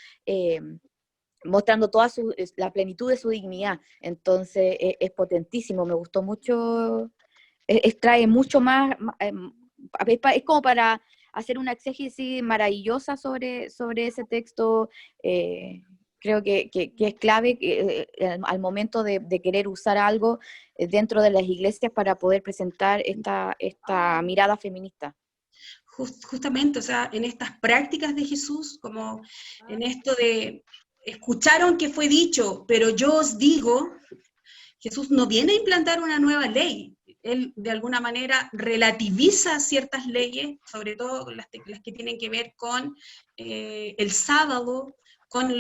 Mostrando toda la plenitud de su dignidad. Entonces es potentísimo, me gustó mucho, extrae mucho más, es como para hacer una exégesis maravillosa sobre ese texto. Creo que es clave al momento de querer usar algo dentro de las iglesias para poder presentar esta mirada feminista. Justamente, o sea, en estas prácticas de Jesús, como en esto de escucharon que fue dicho, pero yo os digo, Jesús no viene a implantar una nueva ley. él de alguna manera relativiza ciertas leyes, sobre todo las que tienen que ver con el sábado, con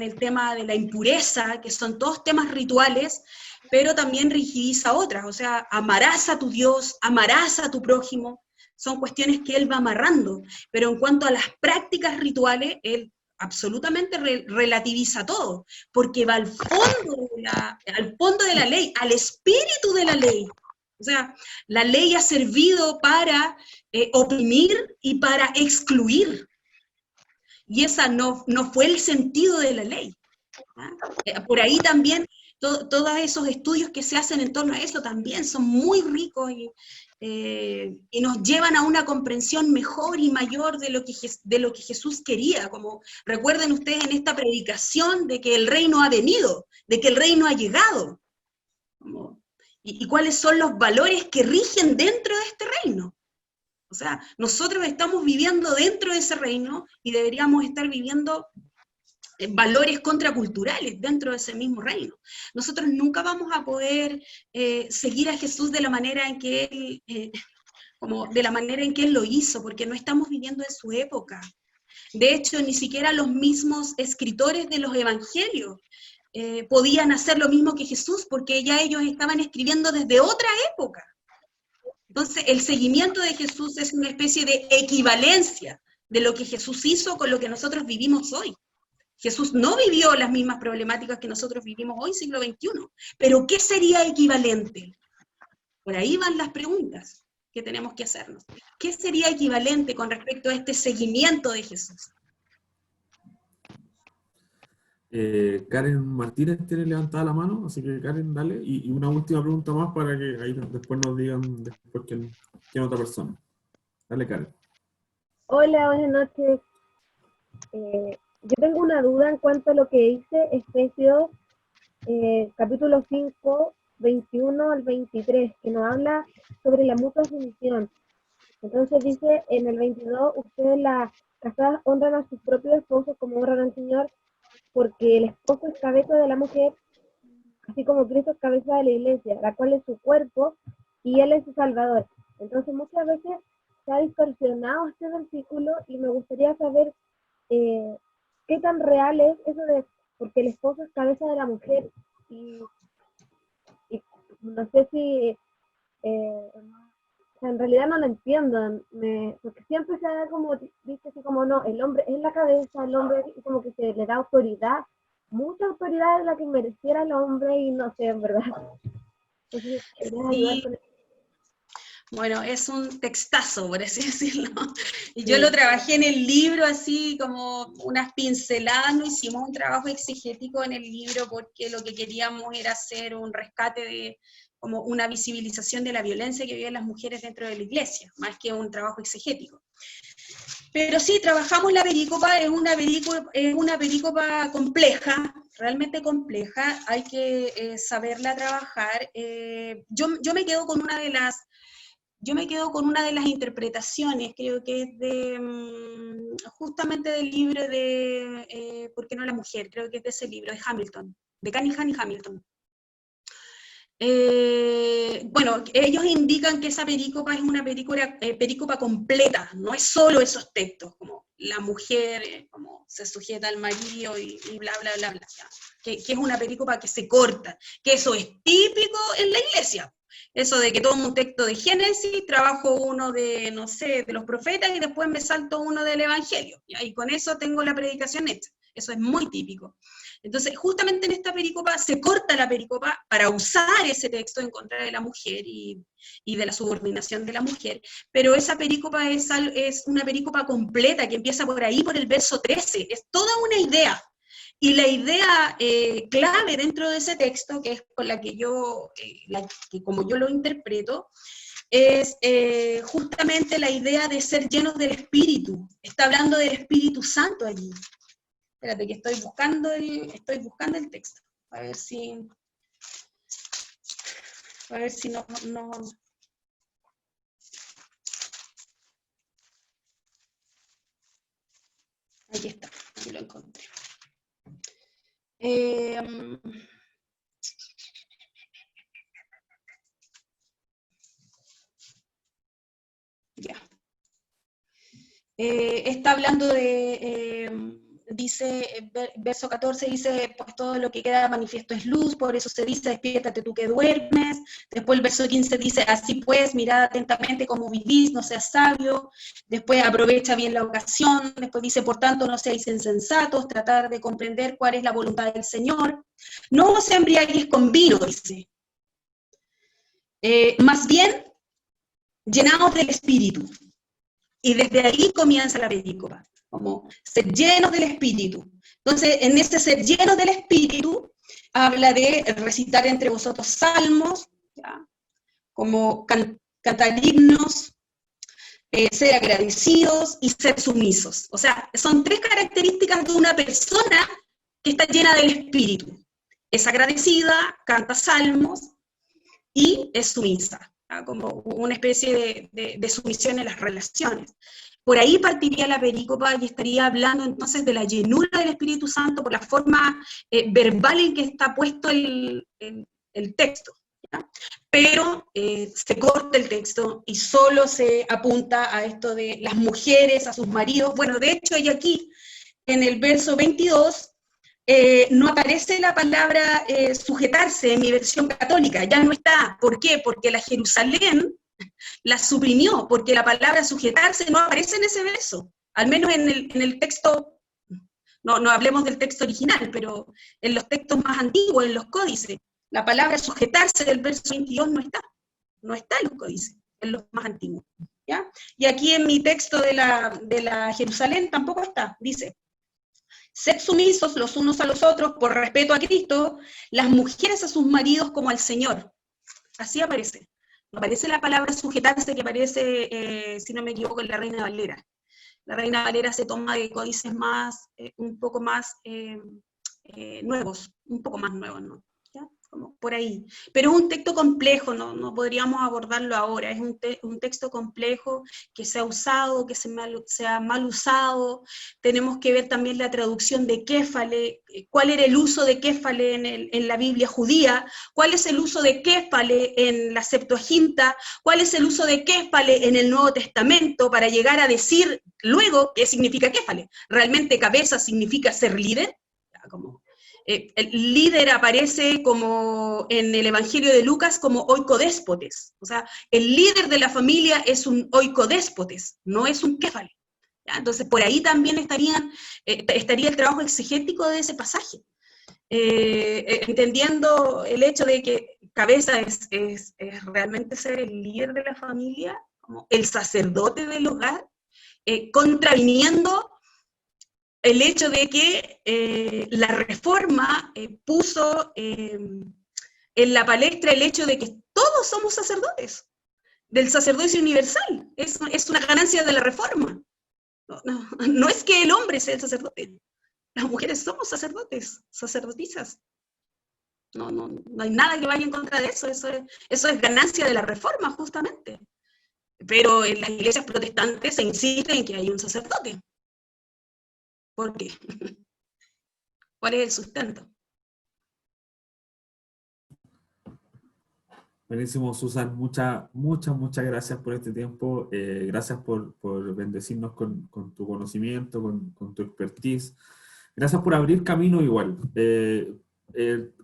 el tema de la impureza, que son todos temas rituales, pero también rigidiza otras, o sea, amarás a tu Dios, amarás a tu prójimo, son cuestiones que él va amarrando, pero en cuanto a las prácticas rituales, él absolutamente relativiza todo, porque va al fondo de la ley, al espíritu de la ley. O sea, la ley ha servido para oprimir y para excluir. Y esa no fue el sentido de la ley. Por ahí también, todos esos estudios que se hacen en torno a eso también son muy ricos y nos llevan a una comprensión mejor y mayor de lo que Jesús quería. Como recuerden ustedes en esta predicación de que el reino ha venido, de que el reino ha llegado. Y cuáles son los valores que rigen dentro de este reino. O sea, nosotros estamos viviendo dentro de ese reino y deberíamos estar viviendo valores contraculturales dentro de ese mismo reino. Nosotros nunca vamos a poder seguir a Jesús de la manera en que él, de la manera en que él lo hizo, porque no estamos viviendo en su época. De hecho, ni siquiera los mismos escritores de los evangelios podían hacer lo mismo que Jesús, porque ya ellos estaban escribiendo desde otra época. Entonces, el seguimiento de Jesús es una especie de equivalencia de lo que Jesús hizo con lo que nosotros vivimos hoy. Jesús no vivió las mismas problemáticas que nosotros vivimos hoy, siglo XXI. Pero, ¿qué sería equivalente? Por ahí van las preguntas que tenemos que hacernos. ¿Qué sería equivalente con respecto a este seguimiento de Jesús? Karen Martínez tiene levantada la mano, así que Karen, dale. Y una última pregunta más para que ahí después nos digan después quién otra persona. Dale, Karen. Hola, buenas noches. Yo tengo una duda en cuanto a lo que dice Efesios capítulo 5, 21 al 23, que nos habla sobre la mutua sumisión. Entonces dice en el 22, ustedes las casadas honran a sus propios esposos como honran al Señor, porque el esposo es cabeza de la mujer, así como Cristo es cabeza de la iglesia, la cual es su cuerpo, y Él es su Salvador. Entonces muchas veces se ha distorsionado este versículo, y me gustaría saber qué tan real es eso de, porque el esposo es cabeza de la mujer, y no sé si, o sea, en realidad no lo entiendo, porque siempre se da como, dice así como, no, el hombre es la cabeza, el hombre como que se le da autoridad, mucha autoridad es la que mereciera el hombre, y no sé, en verdad. Entonces, Sí. Bueno, es un textazo, por así decirlo. Y yo lo trabajé en el libro así como unas pinceladas, no hicimos un trabajo exegético en el libro porque lo que queríamos era hacer un rescate de como una visibilización de la violencia que viven las mujeres dentro de la iglesia, más que un trabajo exegético. Pero sí, trabajamos la perícopa, es una perícopa compleja, realmente compleja, hay que saberla trabajar. Yo me quedo con una de las interpretaciones, creo que es de, justamente del libro de ¿Por qué no la mujer? Creo que es de ese libro, de Hamilton, de Cunningham y Hamilton. Bueno, ellos indican que esa perícopa es una perícopa completa, no es solo esos textos, como la mujer como se sujeta al marido y bla, bla, bla, bla, que es una perícopa que se corta, que eso es típico en la iglesia. Eso de que tomo un texto de Génesis, trabajo uno de, no sé, de los profetas y después me salto uno del Evangelio. Y con eso tengo la predicación hecha. Eso es muy típico. Entonces, justamente en esta perícopa se corta la perícopa para usar ese texto en contra de la mujer y de la subordinación de la mujer. Pero esa perícopa es una perícopa completa que empieza por ahí, por el verso 13. Es toda una idea. Y la idea clave dentro de ese texto, que es con la que como yo lo interpreto, es justamente la idea de ser llenos del Espíritu. Está hablando del Espíritu Santo allí. Espérate, que estoy buscando el texto. A ver si no. Aquí está, aquí lo encontré. está hablando de, dice, verso 14 dice, pues todo lo que queda manifiesto es luz, por eso se dice, despiértate tú que duermes. Después el verso 15 dice, así pues, mirad atentamente cómo vivís, no seas sabio. Después aprovecha bien la ocasión. Después dice, por tanto, no seáis insensatos, tratar de comprender cuál es la voluntad del Señor. No os embriaguéis con vino, dice. Más bien, llenaos del Espíritu. Y desde ahí comienza la perícopa, como ser llenos del Espíritu. Entonces, en ese ser llenos del Espíritu, habla de recitar entre vosotros salmos, ¿ya? Como cantar himnos, ser agradecidos y ser sumisos. O sea, son tres características de una persona que está llena del Espíritu. Es agradecida, canta salmos y es sumisa. Como una especie de sumisión en las relaciones. Por ahí partiría la perícopa y estaría hablando entonces de la llenura del Espíritu Santo por la forma verbal en que está puesto el texto, ¿ya? Pero se corta el texto y solo se apunta a esto de las mujeres, a sus maridos. Bueno, de hecho, hay aquí, en el verso 22, no aparece la palabra sujetarse en mi versión católica, ya no está. ¿Por qué? Porque la Jerusalén la suprimió, porque la palabra sujetarse no aparece en ese verso, al menos en el texto, no hablemos del texto original, pero en los textos más antiguos, en los códices, la palabra sujetarse del verso 22 no está en los códices, en los más antiguos, ¿ya? Y aquí en mi texto de la Jerusalén tampoco está, dice, sed sumisos los unos a los otros por respeto a Cristo, las mujeres a sus maridos como al Señor. Así aparece. No aparece la palabra sujetarse que aparece, si no me equivoco, en la Reina Valera. La Reina Valera se toma de códices más, un poco más nuevos, un poco más nuevos, ¿no? ¿Ya? Como por ahí. Pero es un texto complejo, no podríamos abordarlo ahora, es un texto complejo que se ha usado, que se ha mal usado. Tenemos que ver también la traducción de Kéfale, cuál era el uso de Kéfale en la Biblia judía, cuál es el uso de Kéfale en la Septuaginta, cuál es el uso de Kéfale en el Nuevo Testamento, para llegar a decir luego qué significa Kéfale. ¿Realmente cabeza significa ser líder? Como el líder aparece como en el Evangelio de Lucas como oikodéspotes, o sea, el líder de la familia es un oikodéspotes, no es un kéfale. ¿Ya? Entonces, por ahí también estaría el trabajo exegético de ese pasaje, entendiendo el hecho de que cabeza es realmente ser el líder de la familia, como el sacerdote del hogar, contraviniendo el hecho de que la Reforma puso en la palestra el hecho de que todos somos sacerdotes, del sacerdocio universal. Es una ganancia de la Reforma. No es que el hombre sea el sacerdote, las mujeres somos sacerdotes, sacerdotisas. No hay nada que vaya en contra de eso, eso es ganancia de la Reforma, justamente. Pero en las iglesias protestantes se insiste en que hay un sacerdote. ¿Por qué? ¿Cuál es el sustento? Buenísimo, Susan. Muchas gracias por este tiempo. Gracias por bendecirnos con tu conocimiento, con tu expertise. Gracias por abrir camino igual.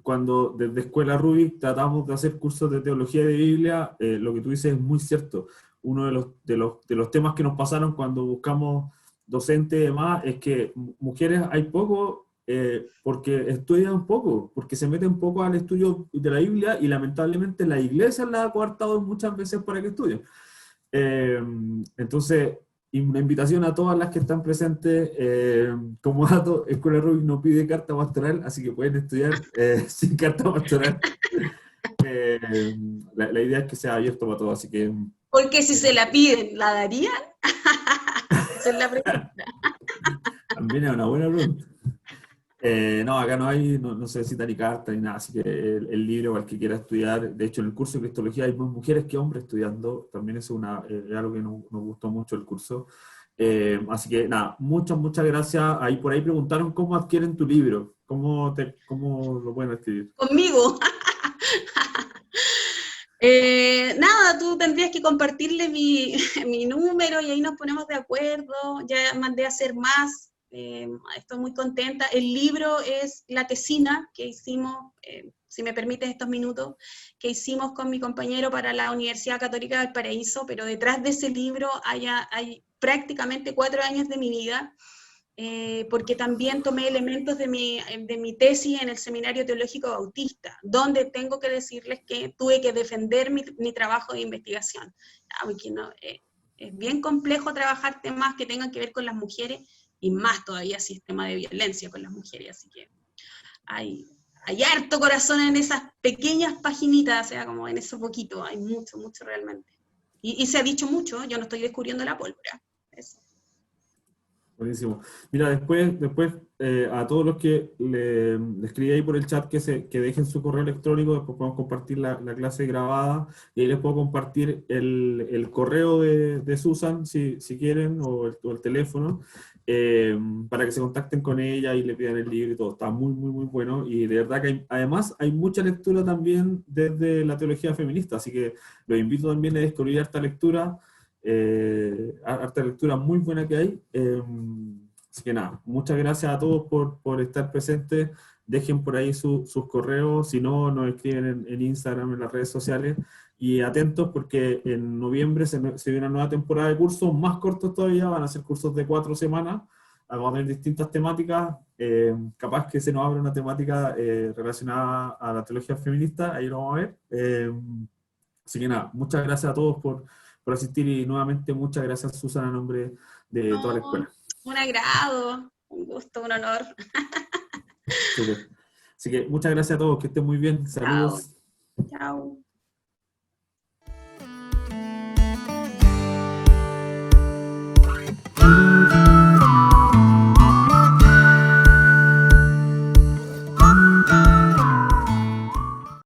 Cuando desde Escuela Rubik tratamos de hacer cursos de teología y de Biblia, lo que tú dices es muy cierto. Uno de los temas que nos pasaron cuando buscamos docentes y demás es que mujeres hay poco, porque estudian poco, porque se meten poco al estudio de la Biblia y lamentablemente la iglesia la ha coartado muchas veces para que estudien. Entonces, una invitación a todas las que están presentes, como dato, Escuela Rubik no pide carta pastoral, así que pueden estudiar sin carta pastoral. La idea es que sea abierto para todos, así que... Porque si se la piden, ¿la darían? Esa es la pregunta. También es una buena pregunta. No, acá no se necesita ni carta ni nada, así que el libro para el que quiera estudiar. De hecho, en el curso de Cristología hay más mujeres que hombres estudiando, también es algo que nos gustó mucho el curso. Así que nada, muchas gracias. Por ahí preguntaron cómo adquieren tu libro, cómo lo pueden adquirir. Conmigo. Nada, tú tendrías que compartirle mi, mi número y ahí nos ponemos de acuerdo. Ya mandé a hacer más. Estoy muy contenta. El libro es la tesina que hicimos, si me permites estos minutos, que hicimos con mi compañero para la Universidad Católica del Paraíso, pero detrás de ese libro hay prácticamente 4 años de mi vida. Porque también tomé elementos de mi tesis en el Seminario Teológico Bautista, donde tengo que decirles que tuve que defender mi trabajo de investigación. Porque no, es bien complejo trabajar temas que tengan que ver con las mujeres, y más todavía si es tema de violencia con las mujeres, así que hay harto corazón en esas pequeñas paginitas, o sea, como en eso poquito, hay mucho, mucho realmente. Y se ha dicho mucho, yo no estoy descubriendo la pólvora. Eso. Buenísimo. Mira, después a todos los que le escribí ahí por el chat que dejen su correo electrónico, después podemos compartir la clase grabada, y ahí les puedo compartir el correo de Susan, si quieren, o el teléfono, para que se contacten con ella y le pidan el libro y todo. Está muy, muy, muy bueno, y de verdad que además hay mucha lectura también desde la teología feminista, así que los invito también a descubrir esta lectura. Harta lectura muy buena que hay. Así que nada, muchas gracias a todos por estar presentes. Dejen por ahí sus correos, si no, nos escriben en Instagram, en las redes sociales, y atentos porque en noviembre se viene una nueva temporada de cursos, más cortos todavía, van a ser cursos de 4 semanas, vamos a tener distintas temáticas, capaz que se nos abre una temática relacionada a la teología feminista, ahí lo vamos a ver. Así que nada, muchas gracias a todos por asistir, y nuevamente muchas gracias, Susana, en nombre de toda la escuela. Un agrado, un gusto, un honor. Súper. Así que muchas gracias a todos, que estén muy bien, saludos. Chao. Chao.